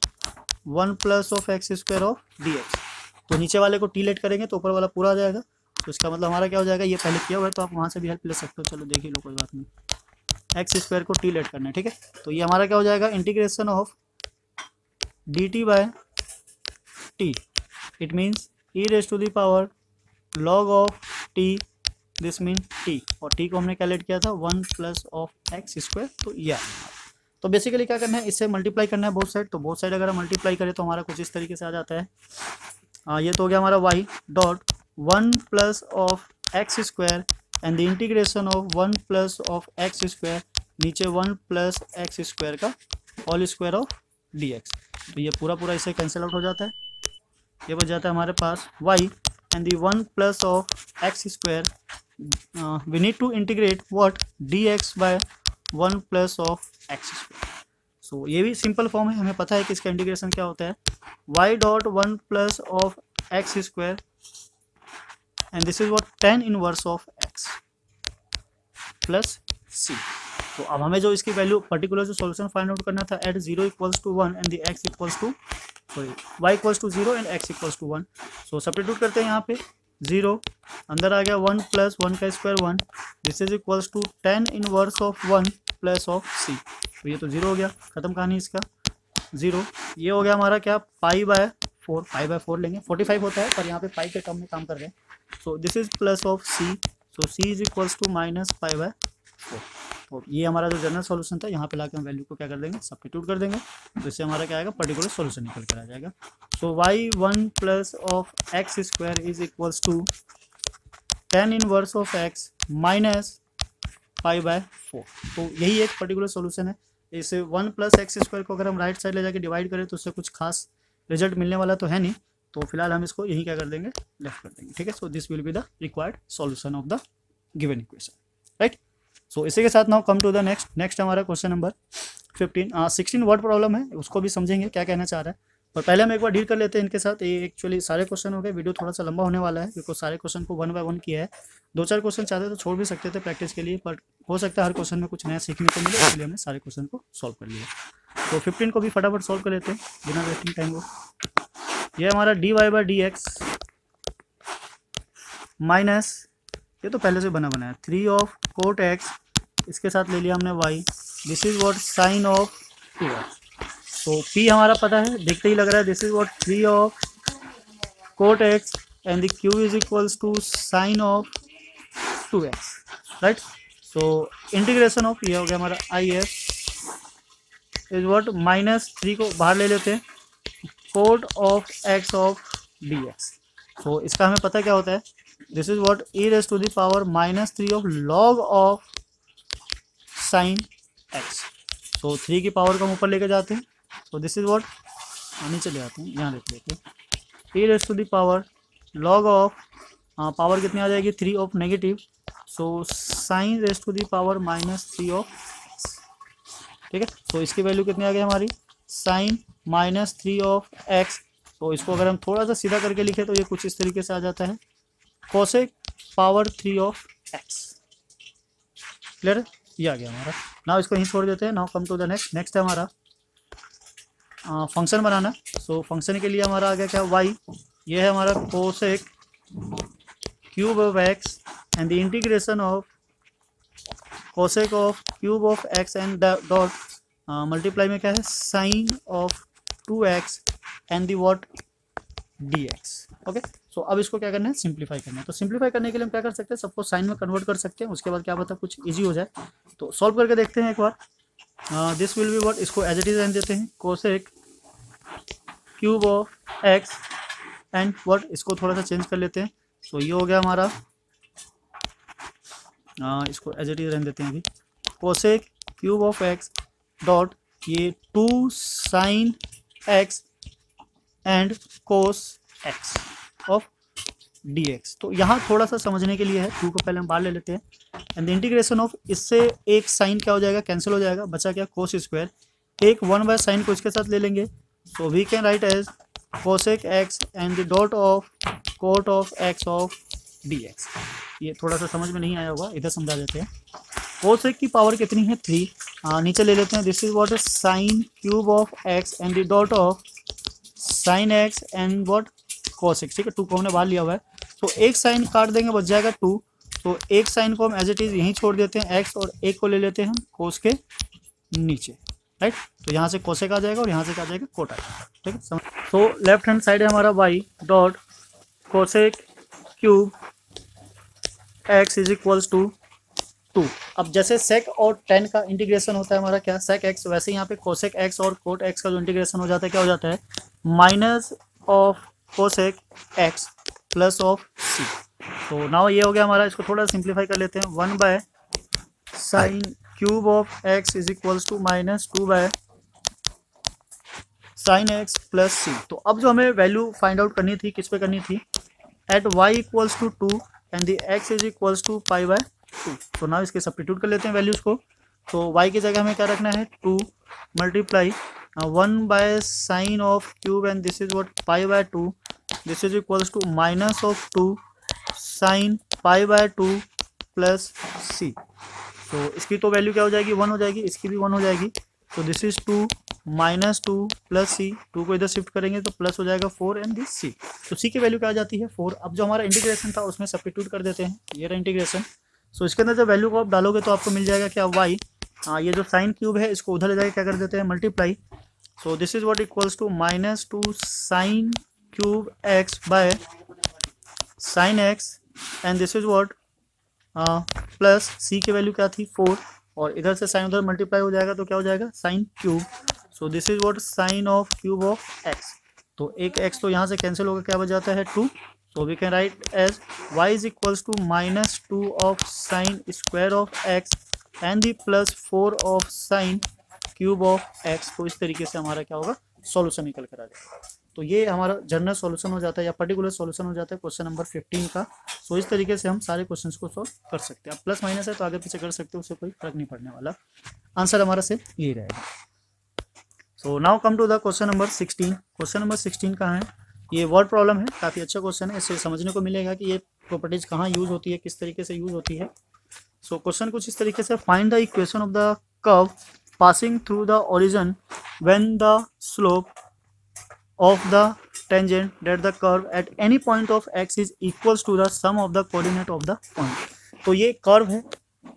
1 plus of x square of d x. तो नीचे वाले को टी लेट करेंगे तो ऊपर वाला पूरा आ जाएगा। तो इसका मतलब हमारा क्या हो जाएगा, ये पहले किया हुआ है तो आप वहाँ से भी हेल्प ले सकते हो, चलो देख ही लो कोई बात नहीं। एक्स स्क्वायर को टी लेट करना है, ठीक है। तो ये हमारा क्या हो जाएगा integration of D T by t, it means e raise to the power log of t, this mean t, और टी को हमने क्या लेट किया था 1 प्लस ऑफ एक्स स्क्वायर। तो ये तो बेसिकली क्या करना है, इससे मल्टीप्लाई करना है बोथ साइड। तो बोथ साइड अगर हम मल्टीप्लाई करें तो हमारा कुछ इस तरीके से आ जाता है। ये तो हो गया हमारा y dot 1 plus of x square and the integration of 1 plus of x square, नीचे 1 प्लस एक्स स्क्वायर का whole square of d x. तो ये पूरा इससे कैंसिल आउट हो जाता है, ये बच जाता है हमारे पास y and the 1 plus of x square, we need to integrate what dx by 1 plus of x square. So ये भी सिंपल फॉर्म है, हमें पता है कि इसका इंटीग्रेशन क्या होता है y dot 1 plus of x square and this is what tan inverse of x plus c। तो अब हमें जो इसकी वैल्यू पर्टिकुलर जो सॉल्यूशन फाइंड आउट करना था at 0 equals to 1 and the x equals to y equals to 0 and x equals to 1। So substitute करते हैं यहाँ पे 0 अंदर आ गया 1 प्लस 1 का square 1, this is equals to tan inverse of 1 plus of c। तो ये तो 0 हो गया, खत्म कहानी इसका 0। ये हो गया हमारा क्या पाई बाय 4 लेंगे, 45 होता है पर यहाँ पे पाई के टर्म में काम कर रहे हैं। So this is plus of c, so c is equals to minus pi by 4। तो ये हमारा जो जनरल सॉल्यूशन था यहाँ पे लाके हम वैल्यू को क्या कर देंगे सब्स्टिट्यूट कर देंगे, तो इससे हमारा क्या आएगा पर्टिकुलर सॉल्यूशन निकल कर आ जाएगा। So y 1 plus of x square is equals to tan inverse of x minus pi by 4। तो यही एक पर्टिकुलर सॉल्यूशन है। इसे 1 प्लस एक्स स्क्वायर को अगर हम राइट साइड ले जाके डिवाइड करें तो उससे कुछ खास रिजल्ट मिलने वाला तो है नहीं, तो फिलहाल हम इसको यही क्या कर देंगे लेफ्ट कर देंगे, ठीक है। So this will be the required solution of the given equation, right. So इसी के साथ now come to the next हमारा क्वेश्चन नंबर 15। 16 वर्ड प्रॉब्लम है, उसको भी समझेंगे क्या कहना चाह रहा है, पर पहले हम एक बार डील कर लेते हैं इनके साथ। ये एक्चुअली सारे क्वेश्चन हो गए, वीडियो थोड़ा सा लंबा होने वाला है क्योंकि सारे क्वेश्चन को 1 बाय 1 किया है। 2-4 क्वेश्चन चाहते तो छोड़ भी सकते थे प्रैक्टिस के लिए, बट हो सकता है हर क्वेश्चन में कुछ नया सीखने को मिले, इसलिए हमने सारे क्वेश्चन को सॉल्व कर लिया। तो 15 को भी फटाफट सॉल्व कर लेते हैं बिना वेस्टिंग टाइम को। ये हमारा d y by d x minus, ये तो पहले से बना है 3 ऑफ कोट एक्स, इसके साथ ले लिया हमने y, this is what sine of 2x। तो p हमारा पता है, देखते ही लग रहा है, this is what 3 of cot x and the q is equals to sine of 2x, right. So integration of, ये हो गया हमारा I F is what minus 3 को बाहर ले लेते हैं, cot of x of dx। So इसका हमें पता क्या होता है, this is what e raise to the power minus 3 of log of sine x। So 3 की पावर को हम ऊपर लेके जाते हैं, सो दिस इज व्हाट नीचे ले आते हैं, यहाँ देख लेते हैं e raise to the power log of, power कितनी आ जाएगी 3 of negative, so sine raise to the power minus 3 of x। ठीक है। तो इसकी वैल्यू कितनी आ गई हमारी, साइन -3 ऑफ एक्स। तो इसको अगर हम थोड़ा सा सीधा करके लिखे तो ये कुछ इस तरीके से आ जाता है, cosec power 3 of x. Clear है, ये आ गया हमारा। नाउ इसको यहीं छोड़ देते हैं। Now come to the next है हमारा फंक्शन बनाना। सो फंक्शन के लिए हमारा आ गया क्या, वाई। ये है हमारा cosec cube of x and the integration of cosec of cube of x and dot multiply में क्या है, sine of 2x and the what, dx। Okay, so अब इसको क्या करना है, सिंप्लीफाई करना है। तो सिंप्लीफाई करने के लिए हम क्या कर सकते हैं, सबको साइन में कन्वर्ट कर सकते हैं, उसके बाद क्या पता कुछ इजी हो जाए। तो सॉल्व करके देखते हैं एक बार। दिस विल बी व्हाट, इसको एज इट इज रहने देते हैं, cosec cube of x and what, इसको थोड़ा सा चेंज कर लेते हैं। सो ये हो गया हमारा, इसको एज इट इज रहने देते हैं अभी, cosec cube of x dot ये 2 sine x and cos x of dx। तो यहाँ थोड़ा सा समझने के लिए है, 2 को पहले हम बाहर ले लेते हैं एंड द इंटीग्रेशन ऑफ, इससे एक साइन क्या हो जाएगा, कैंसिल हो जाएगा, बचा क्या, कोस स्क्वायर। एक 1 साइन को इसके साथ ले लेंगे, so we can write as cosec x and the dot of cot of x of dx। ये थोड़ा सा समझ में नहीं आया होगा, इधर समझा देते हैं। कोसेक की पावर कितनी है, 3। नीचे ले लेते हैं, this is what, sign cube of x and the dot of sine x and what, cos x. ठीक है, 2 को हमने बाहर लिया हुआ है। तो एक साइन काट देंगे, बच जाएगा 2। तो एक साइन को हम एज इट इज यहीं छोड़ देते हैं x, और एक को ले लेते हैं हम कोस के नीचे, राइट। तो यहाँ से कोसेक आ जाएगा और यहाँ से क्या आ जाएगा, कोट आ जाएगा। ठीक है, तो लेफ्ट हैंड साइड है हमारा y dot cosec cube x is equals to 2। अब जैसे सेक और टेन का इंटीग्रेशन होता है हमारा क्या, सेक एक्स, वैसे यहाँ पे कोसेक एक्स और कोट एक्स का जो इंटीग्रेशन हो जाता है क्या हो जाता है, minus of cosec x plus of c. तो नाउ ये हो गया हमारा, इसको थोड़ा सिंप्लीफाई कर लेते हैं, 1 sine cube of x is equals to -2 sine x plus c. तो अब जो हमें वैल्यू फाइंड आउट करनी थी, किस पे करनी थी, at y equals to 2 and the x is equals to π/2। तो नाउ इसके सब्स्टिट्यूट कर लेते हैं वैल्यूज को। तो y की जगह हमें क्या रखना है, 2 multiply 1 sine of cube and this is what π/2, this is equals to minus of 2 sine π/2 plus c. तो इसकी तो वैल्यू क्या हो जाएगी, 1 हो जाएगी, इसकी भी 1 हो जाएगी। तो दिस इज 2 -2 प्लस सी, 2 को इधर शिफ्ट करेंगे तो प्लस हो जाएगा 4 एंड दिस सी। तो सी की वैल्यू क्या आ जाती है, 4। अब जो हमारा इंटीग्रेशन था उसमें सब्स्टिट्यूट कर देते हैं, ये रहा इंटीग्रेशन। सो इसके अंदर जब वैल्यू को आप डालोगे तो आपको मिल जाएगा क्या, वाई। ये जो साइन क्यूब है इसको उधर ले जाके क्या कर देते हैं, multiply. So this is what equals to -2 sine cube x by sine x and this is what plus c की वैल्यू क्या थी, 4, और इधर से साइन उधर मल्टीप्लाई हो जाएगा तो क्या हो जाएगा, sine cube. So this is what sine of cube of x. तो एक एक्स तो यहाँ से कैंसिल होकर क्या बच जाता है, 2। So we can write as y is equals to -2 of sine square of x and the plus 4 of sine cube of x। तो इस तरीके से हमारा क्या होगा, सॉल्यूशन निकल कर आ जाएगा। तो ये हमारा जनरल सॉल्यूशन हो जाता है या पर्टिकुलर सॉल्यूशन हो जाता है क्वेश्चन नंबर 15 का। सो इस तरीके से हम सारे क्वेश्चंस को सॉल्व कर सकते हैं। अब प्लस माइनस है तो आगे पीछे कर सकते हो, उससे कोई फर्क नहीं पड़ने वाला, आंसर हमारा से यही रहेगा। So now come to the question number 16। Question number 16 कहाँ है, ये वर्ड प्रॉब्लम है, काफ़ी अच्छा क्वेश्चन है। इससे समझने को मिलेगा कि ये प्रॉपर्टीज कहाँ यूज़ होती है, किस तरीके से यूज़ होती है। सो क्वेश्चन कुछ इस तरीके से, find the equation of the curve passing through the origin when the slope of the tangent that the curve at any point of x is equals to the sum of the coordinate of the point. तो ये curve है,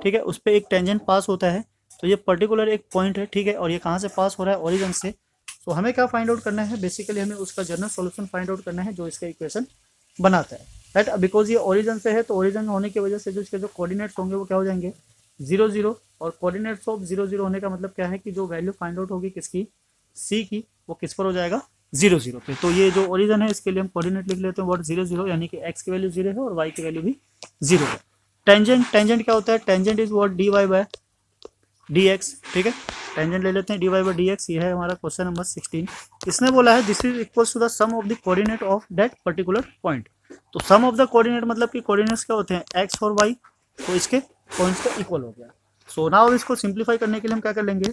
ठीक है, उस पर एक tangent पास होता है। तो ये पर्टिकुलर एक पॉइंट है, ठीक है, और ये कहाँ से पास हो रहा है, ओरिजिन से। तो हमें क्या फाइंड आउट करना है, बेसिकली हमें उसका जनरल सॉल्यूशन फाइंड आउट करना है जो इसका इक्वेशन बनाता है, राइट। बिकॉज ये ओरिजिन से है तो ओरिजिन होने की वजह से जो इसके जो कोऑर्डिनेट्स होंगे वो क्या हो जाएंगे, 0 0, और कोऑर्डिनेट्स ऑफ 0 0 होने का मतलब क्या है कि जो वैल्यू फाइंड आउट होगी किसकी, सी की, वो किस पर हो जाएगा, 0 0 पे। तो ये जो ओरिजिन है इसके लिए हम कोऑर्डिनेट लिख लेते हैं व्हाट 0 0, यानी कि एक्स की वैल्यू 0 है और वाई की वैल्यू भी 0 है। टेंजेंट क्या होता है, टेंजेंट इज व्हाट dy/dx, ठीक है, टेंजेंट ले लेते हैं dy/dx। ये है हमारा क्वेश्चन नंबर 16। इसने बोला है this is equals to the sum of the coordinate of that particular point. तो सम ऑफ द कोऑर्डिनेट मतलब कि कोऑर्डिनेट्स क्या होते हैं, एक्स और वाई, तो इसके पॉइंट्स का इक्वल हो गया। सो नाउ इसको सिंप्लीफाई करने के लिए हम क्या कर लेंगे,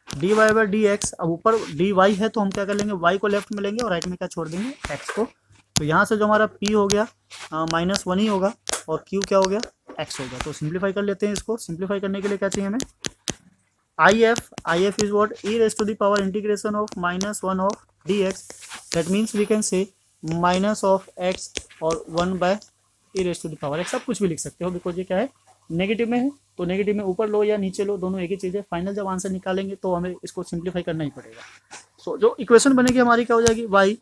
d y by d x, अब ऊपर डी वाई है तो हम क्या कर लेंगे, वाई को लेफ्ट में लेंगे और राइट में क्या छोड़ देंगे, एक्स को। तो यहाँ से जो हमारा पी हो गया -1 ही होगा और क्यू क्या हो गया, एक्स होगा। तो सिंप्लीफाई कर लेते हैं इसको। सिंप्लीफाई करने के लिए क्या चाहिए हमें, I F is what, e raise to the power integration of -1 of d x, that means we can say minus of x और 1 by e raise to the power x. आप कुछ भी लिख सकते हो बिकॉज ये क्या है, नेगेटिव में है, तो नेगेटिव में ऊपर लो या नीचे लो, दोनों एक ही चीज़ है। फाइनल जब आंसर निकालेंगे तो हमें इसको सिंप्लीफाई करना ही पड़ेगा। सो जो इक्वेशन बनेगी हमारी क्या हो जाएगी, y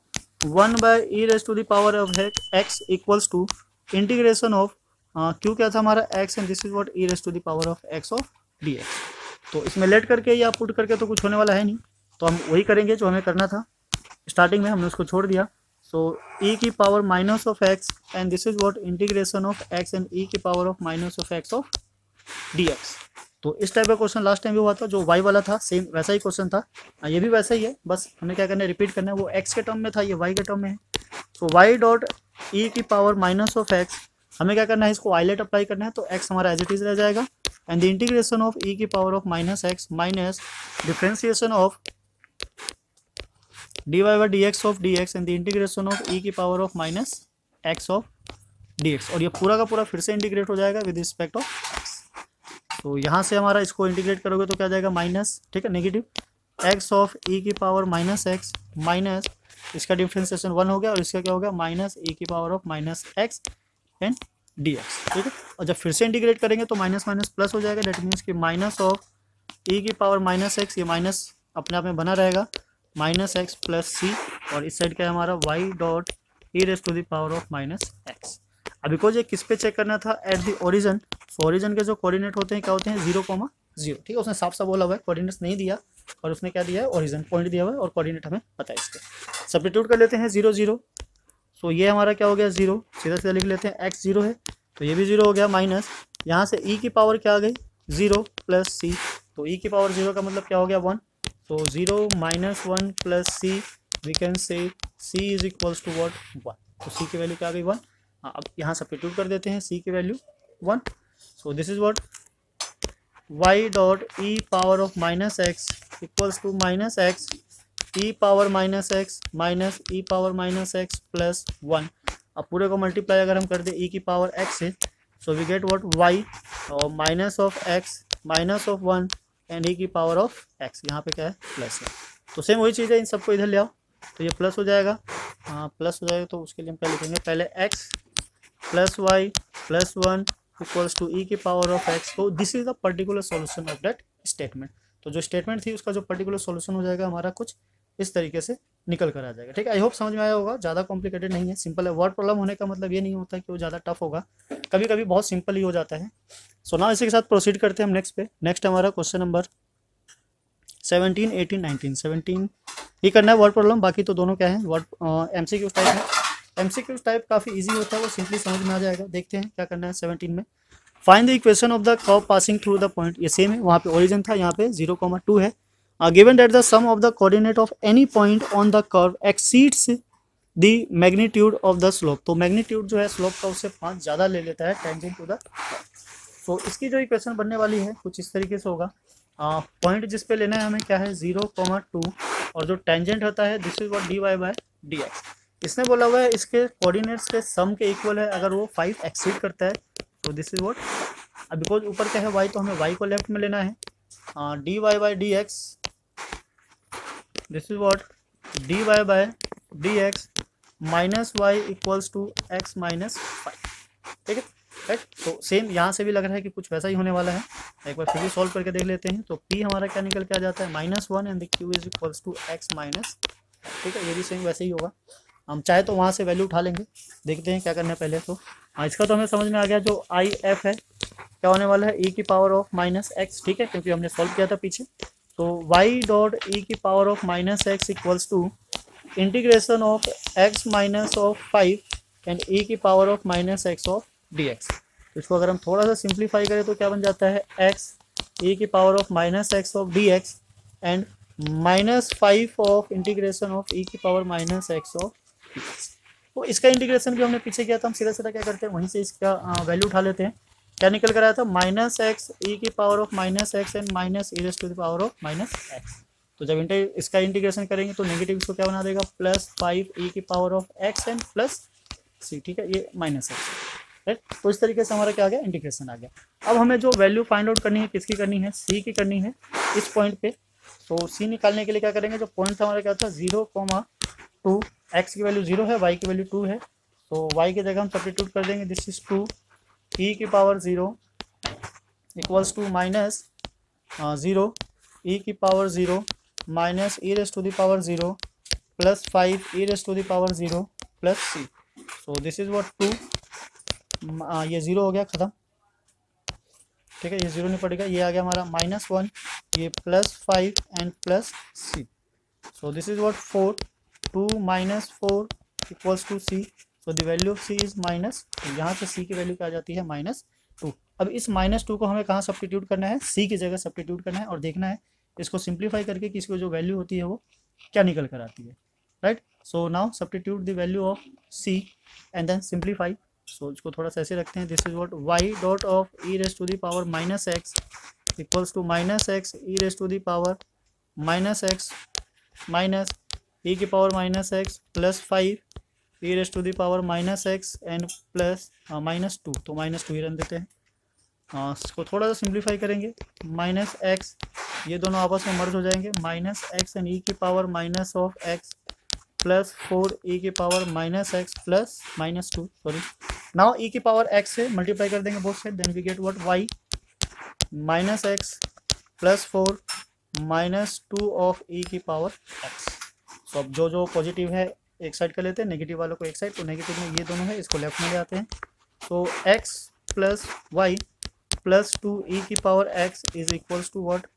1 by e raise to the power of x equals to integration of q क्या था हमारा, x, and this is what e raise to the power of x of d x. तो इसमें लेट करके या पुट करके तो कुछ होने वाला है नहीं, तो हम वही करेंगे जो हमें करना था स्टार्टिंग में, हमने उसको छोड़ दिया। सो ई की power minus of x and this is what integration of x and e की power of minus of x of d x. तो इस टाइप का क्वेश्चन लास्ट टाइम भी हुआ था, जो वाई वाला था सेम वैसा ही क्वेश्चन था, ये भी वैसा ही है, बस हमें क्या करना है, रिपीट करना है। वो एक्स के टर्म में था, ये वाई के टर्म में है। सो वाई डॉट ई की पावर माइनस ऑफ एक्स, हमें क्या करना है, इसको आइलेट अप्लाई करना है, तो एक्स हमारा एज इट इज रह जाएगा, and the integration of e की power of minus x minus differentiation of d y by d x of d x and the integration of e की power of minus x of d x. और ये पूरा का पूरा फिर से integrate हो जाएगा विद रिस्पेक्ट ऑफ एक्स। तो यहाँ से हमारा इसको इंटीग्रेट करोगे तो क्या जाएगा, माइनस, ठीक है, नेगेटिव एक्स ऑफ ई की पावर माइनस एक्स माइनस इसका डिफ्रेंसिएशन 1 हो गया और इसका क्या हो गया, माइनस ई की power of minus x and d x, ठीक है। और जब फिर से इंटीग्रेट करेंगे तो माइनस माइनस प्लस हो जाएगा, डेट मीन्स कि माइनस ऑफ ई की पावर माइनस एक्स, ये माइनस अपने आप में बना रहेगा, माइनस एक्स प्लस सी, और इस साइड क्या है हमारा y dot e raise to the power of minus x. अब बिकॉज ये किस पे चेक करना था, at the origin. So origin के जो कोऑर्डिनेट होते हैं क्या होते हैं, 0,0, ठीक है। उसने साफ साफ बोला हुआ है, कोऑर्डिनेट्स नहीं दिया और उसने क्या दिया है, ओरिजिन पॉइंट दिया हुआ है और कोऑर्डिनेट हमें पता है इसके। सब्स्टिट्यूट कर लेते हैं 0 0। सो ये हमारा क्या हो गया, 0, सीधा सीधा लिख लेते हैं, एक्स 0 है तो ये भी 0 हो गया, माइनस यहाँ से ई की पावर क्या आ गई, 0 प्लस सी, तो ई की पावर 0 का मतलब क्या हो गया, 1। So 0 minus 1 plus c, we can say c is equals to what, 1। तो c की वैल्यू क्या आ गई, 1। हाँ, अब यहाँ सब्स्टिट्यूट कर देते हैं, c की value 1। So this is what y dot e power of minus x equals to minus x e power minus x minus e power minus x plus 1। अब पूरे को मल्टीप्लाई अगर हम कर दें e की पावर x से, so we get what, y और minus of x minus of 1 and e की पावर ऑफ एक्स, यहाँ पे क्या है, प्लस है। तो सेम वही चीज़ है, इन सबको इधर ले आओ तो ये प्लस हो जाएगा, हाँ प्लस हो जाएगा। तो उसके लिए हम क्या लिखेंगे, पहले x plus y plus 1 equals to e की पावर ऑफ एक्स। तो this is the particular solution of that statement. तो जो स्टेटमेंट थी उसका जो पर्टिकुलर सॉल्यूशन हो जाएगा हमारा कुछ इस तरीके से निकल कर आ जाएगा, ठीक है। आई होप समझ में आया होगा, ज़्यादा कॉम्प्लिकेटेड नहीं है, सिंपल है। वर्ड प्रॉब्लम होने का मतलब ये नहीं होता कि वो ज़्यादा टफ होगा, कभी कभी बहुत सिंपल ही हो जाता है। सो नाउ इसी के साथ प्रोसीड करते हैं हम नेक्स्ट पे। नेक्स्ट हमारा क्वेश्चन नंबर 17, 18, 19, 17 ही करना है वर्ड प्रॉब्लम, बाकी तो दोनों क्या है, वर्ड एमसीक्यू टाइप है। एमसीक्यू टाइप काफ़ी इजी होता है, वो सिंपली समझ में आ जाएगा। देखते हैं क्या करना है 17 में। Find the equation of the curve passing through the point, ये सेम है, वहाँ पे ओरिजिन था, यहाँ पे 0,2 है। Given that the sum of the coordinate of any point on the curve exceeds the magnitude of the slope. तो magnitude जो है स्लोप का उससे 5 ज़्यादा ले लेता है टेंजेंट टू द। तो इसकी जो इक्वेशन बनने वाली है कुछ इस तरीके से होगा। पॉइंट जिस पे लेना है हमें क्या है, 0,2, और जो टेंजेंट होता है this is what d y by d x. इसने बोला हुआ है इसके कोऑर्डिनेट्स के सम के इक्वल है अगर वो 5 एक्सीड करता है, तो दिस इज व्हाट। अब बिकॉज ऊपर क्या है वाई, तो हमें वाई को लेफ्ट में लेना है, d y by d x, this is what d y by d x minus y equals to x minus 5, ठीक है, राइट। तो सेम यहाँ से भी लग रहा है कि कुछ वैसा ही होने वाला है। एक बार फिर भी सॉल्व करके देख लेते हैं। तो p हमारा क्या निकल के आ जाता है, -1 and the q is equals to x minus, ठीक है। ये भी सेम वैसे ही होगा, हम चाहे तो वहाँ से वैल्यू उठा लेंगे। देखते हैं क्या करना है पहले। तो हाँ, इसका तो हमें समझ में आ गया, जो आई एफ है क्या होने वाला है, e की पावर ऑफ माइनस एक्स, ठीक है, क्योंकि हमने सॉल्व किया था पीछे। तो y डॉट ई की power of minus x equals to integration of x minus of 5 and e की power of minus x of d x. इसको अगर हम थोड़ा सा सिंप्लीफाई करें तो क्या बन जाता है, x e की power of minus x of d x and -5 of integration of e की power minus x of d x. तो इसका इंटीग्रेशन भी हमने पीछे किया था, हम सीधा सीधा क्या करते हैं वहीं से इसका वैल्यू उठा लेते हैं। क्या निकल कर आया था, माइनस एक्स ई की power of minus x and minus e raise to the power of minus x. तो जब इसका इंटीग्रेशन करेंगे तो नेगेटिव इसको क्या बना देगा, प्लस 5 ई की power of x and plus c, ठीक है, ये माइनस एक्स, राइट। तो इस तरीके से हमारा क्या आ गया, इंटीग्रेशन आ गया। अब हमें जो वैल्यू फाइंड आउट करनी है, किसकी करनी है, सी की करनी है इस पॉइंट पे। तो सी निकालने के लिए क्या करेंगे, जो पॉइंट था हमारा क्या था 0,2, एक्स की वैल्यू 0 है, वाई की वैल्यू 2 है, तो वाई की जगह हम सब्स्टिट्यूट कर देंगे, दिस इज 2 ई की power 0 equals to minus 0 e की power 0 minus e raise to the power 0 plus 5 e raise to the power 0 plus c. So this is what 2, ये 0 हो गया ख़त्म, ठीक है, ये 0 नहीं पड़ेगा, ये आ गया हमारा -1, ये plus 5 and plus c. So this is what 4, 2 - 4 equals to c. So the value of c is minus, यहाँ से सी की वैल्यू क्या आ जाती है, -2। अब इस -2 को हमें कहाँ सब्स्टिट्यूट करना है, सी की जगह सब्स्टिट्यूट करना है और देखना है इसको सिंप्लीफाई करके कि इसको जो वैल्यू होती है वो क्या निकल कर आती है, right. So now substitute the value of c and then simplify. So इसको थोड़ा सा ऐसे रखते हैं, this is what y dot of e raise to the power minus x equals to minus x e raise to the power minus x minus e की power minus x plus 5 e raise to the power minus x and plus -2। तो -2 ही run देते हैं, इसको थोड़ा सा simplify करेंगे, minus x, ये दोनों आपस में मर्ज हो जाएंगे, माइनस एक्स एंड ई की power minus of x plus 4 e की power minus x plus -2, sorry. Now e की पावर एक्स से मल्टीप्लाई कर देंगे both side, then we get what y minus x plus 4 -2 of e की power x. सो अब जो positive है एक साइड कर लेते हैं, नेगेटिव वालों को एक साइड, तो नेगेटिव में ये दोनों है, इसको लेफ्ट में ले आते हैं। तो x plus y plus 2 e की power x is equals to what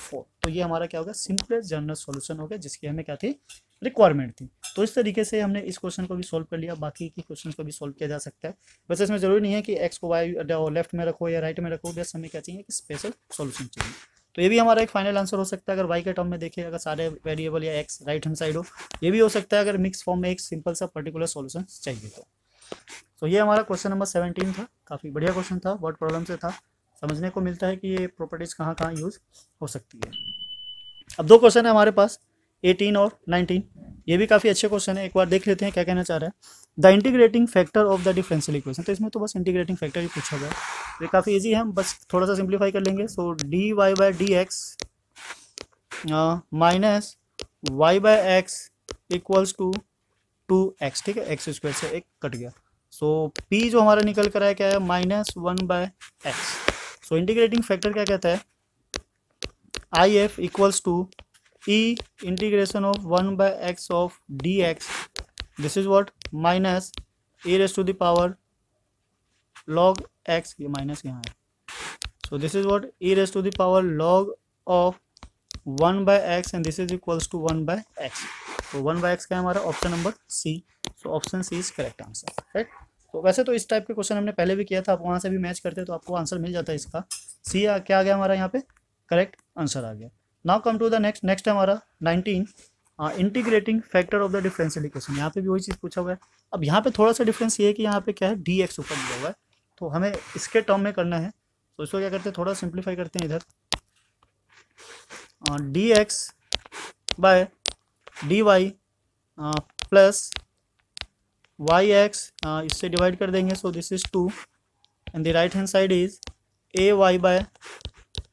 4। तो ये हमारा क्या होगा, सिंपलेस्ट जनरल सॉल्यूशन हो गया, जिसकी हमें क्या थी, रिक्वायरमेंट थी। तो इस तरीके से हमने इस क्वेश्चन को भी सॉल्व कर लिया, बाकी की क्वेश्चन को भी सॉल्व किया जा सकता है। वैसे इसमें जरूरी नहीं है कि एक्स को वाई लेफ्ट में रखो या राइट में रखो, बस हमें क्या चाहिए कि स्पेशल सॉल्यूशन चाहिए। तो ये भी हमारा एक फाइनल आंसर हो सकता है अगर वाई के टर्म में देखें, अगर सारे वेरिएबल या एक्स राइट हैंड साइड हो। ये भी हो सकता है अगर मिक्स फॉर्म में एक सिंपल सा पर्टिकुलर सॉल्यूशन चाहिए तो ये हमारा क्वेश्चन नंबर 17 था। काफ़ी बढ़िया क्वेश्चन था, वर्ड प्रॉब्लम से था, समझने को मिलता है कि ये प्रॉपर्टीज़ कहाँ कहाँ यूज़ हो सकती है। अब 2 क्वेश्चन है हमारे पास, 18 और 19। ये भी काफ़ी अच्छे क्वेश्चन है, एक बार देख लेते हैं क्या कहना चाह रहा है। The integrating factor of the differential equation, तो इसमें तो बस इंटीग्रेटिंग फैक्टर ही पूछा गया, ये काफ़ी इजी है, हम बस थोड़ा सा सिंप्लीफाई कर लेंगे। So d y by d x minus y by x equals to 2x, ठीक है, एक्स स्क्वायर से एक कट गया। सो p जो हमारा निकल कर आया क्या है, -1/x। सो इंटीग्रेटिंग फैक्टर क्या कहता है, IF equals to e integration of 1/x of dx, this is what minus e raise to the power log x, ये माइनस यहाँ है, so this is what e raise to the power log of 1/x and this is equals to 1/x। तो 1/x का है हमारा option number C. So option C is correct answer, right. तो वैसे तो इस टाइप के क्वेश्चन हमने पहले भी किया था, आप वहाँ से भी मैच करते तो आपको आंसर मिल जाता है इसका। सी क्या आ गया हमारा यहाँ पे, करेक्ट आंसर आ गया। Now come to the next है हमारा 19, integrating factor of the differential equation. यहाँ पे भी वही चीज़ पूछा हुआ है। अब यहाँ पे थोड़ा सा डिफरेंस ये है कि यहाँ पे क्या है, डी एक्स ऊपर दिया हुआ है, तो हमें इसके टर्म में करना है। तो इसको क्या करते हैं, थोड़ा सिंप्लीफाई करते हैं, इधर D x by D Y plus Y X, इससे डिवाइड कर देंगे, so this is 2 and the right hand side is a Y by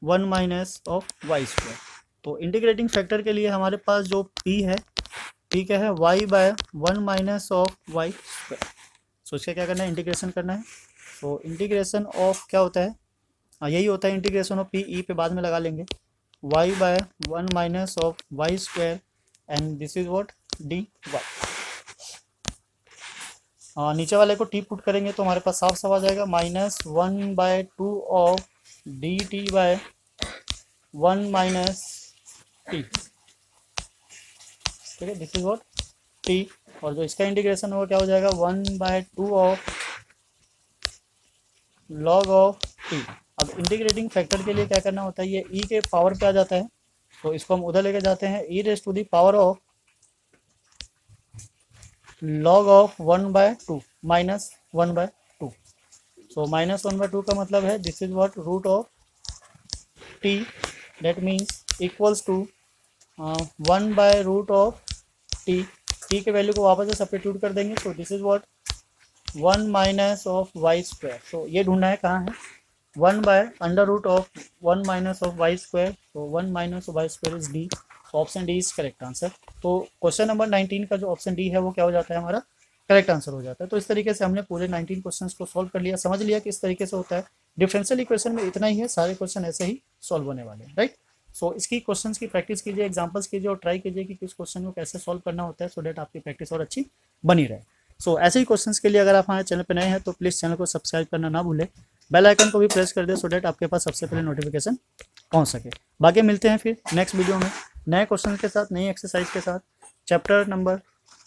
1 minus of Y square. तो इंटीग्रेटिंग फैक्टर के लिए हमारे पास जो p है, p क्या है, y by 1 minus of Y square. So इसका क्या करना है, इंटीग्रेशन करना है। तो इंटीग्रेशन ऑफ क्या होता है, यही होता है इंटीग्रेशन ऑफ p, e पे बाद में लगा लेंगे, y by 1 minus of Y square and this is what dy। नीचे वाले को t पुट करेंगे तो हमारे पास साफ साफ आ जाएगा, -1/2 of D T by 1 minus T, ठीक है, दिस इज व्हाट t। और जो इसका इंटीग्रेशन होगा क्या हो जाएगा, 1/2 ऑफ log ऑफ t। अब इंटीग्रेटिंग फैक्टर के लिए क्या करना होता है, ये e के पावर पे आ जाता है, तो इसको हम उधर लेके जाते हैं, e raise to the power of log of 1/2 minus 1/2। So -1/2 का मतलब है this is what root of t, that means equals to 1/रूट ऑफ t। t के वैल्यू को वापस से सब्स्टिट्यूट कर देंगे, so this is what 1 minus of Y square. So ये ढूंढना है कहाँ है, 1/√1 माइनस ऑफ वाई स्क्वायर। तो 1 minus of Y square is D. Option D is correct answer. तो क्वेश्चन नंबर 19 का जो ऑप्शन डी है वो क्या हो जाता है, हमारा करेक्ट आंसर हो जाता है। तो इस तरीके से हमने पूरे 19 क्वेश्चंस को सॉल्व कर लिया, समझ लिया कि इस तरीके से होता है। डिफरेंशियल इक्वेशन में इतना ही है, सारे क्वेश्चन ऐसे ही सॉल्व होने वाले हैं, राइट। सो इसकी क्वेश्चंस की प्रैक्टिस कीजिए, एग्जांपल्स कीजिए और ट्राई कीजिए कि किस क्वेश्चन को कैसे सॉल्व करना होता है, सो डेट आपकी प्रैक्टिस और अच्छी बनी रहे। सो ऐसे ही क्वेश्चंस के लिए अगर आप हमारे चैनल पर नए हैं तो प्लीज़ चैनल को सब्सक्राइब करना ना भूलें, बेल आइकन को भी प्रेस कर दे सो डेट आपके पास सबसे पहले नोटिफिकेशन पहुंच सके। बाकी मिलते हैं फिर नेक्स्ट वीडियो में नए क्वेश्चन के साथ, नई एक्सरसाइज के साथ। चैप्टर नंबर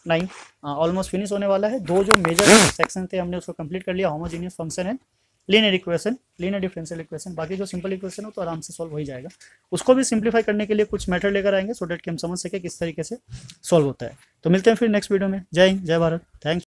9 ऑलमोस्ट फिनिश होने वाला है। दो जो मेजर सेक्शन थे हमने उसको कंप्लीट कर लिया, homogeneous function and linear equation, linear differential equation. बाकी जो सिंपल इक्वेशन हो तो आराम से सॉल्व हो ही जाएगा। उसको भी सिंप्लीफाई करने के लिए कुछ मेथड लेकर आएंगे सो डेट कि हम समझ सके किस तरीके से सॉल्व होता है। तो मिलते हैं फिर नेक्स्ट वीडियो में। जय हिंद, जय भारत, थैंक्स।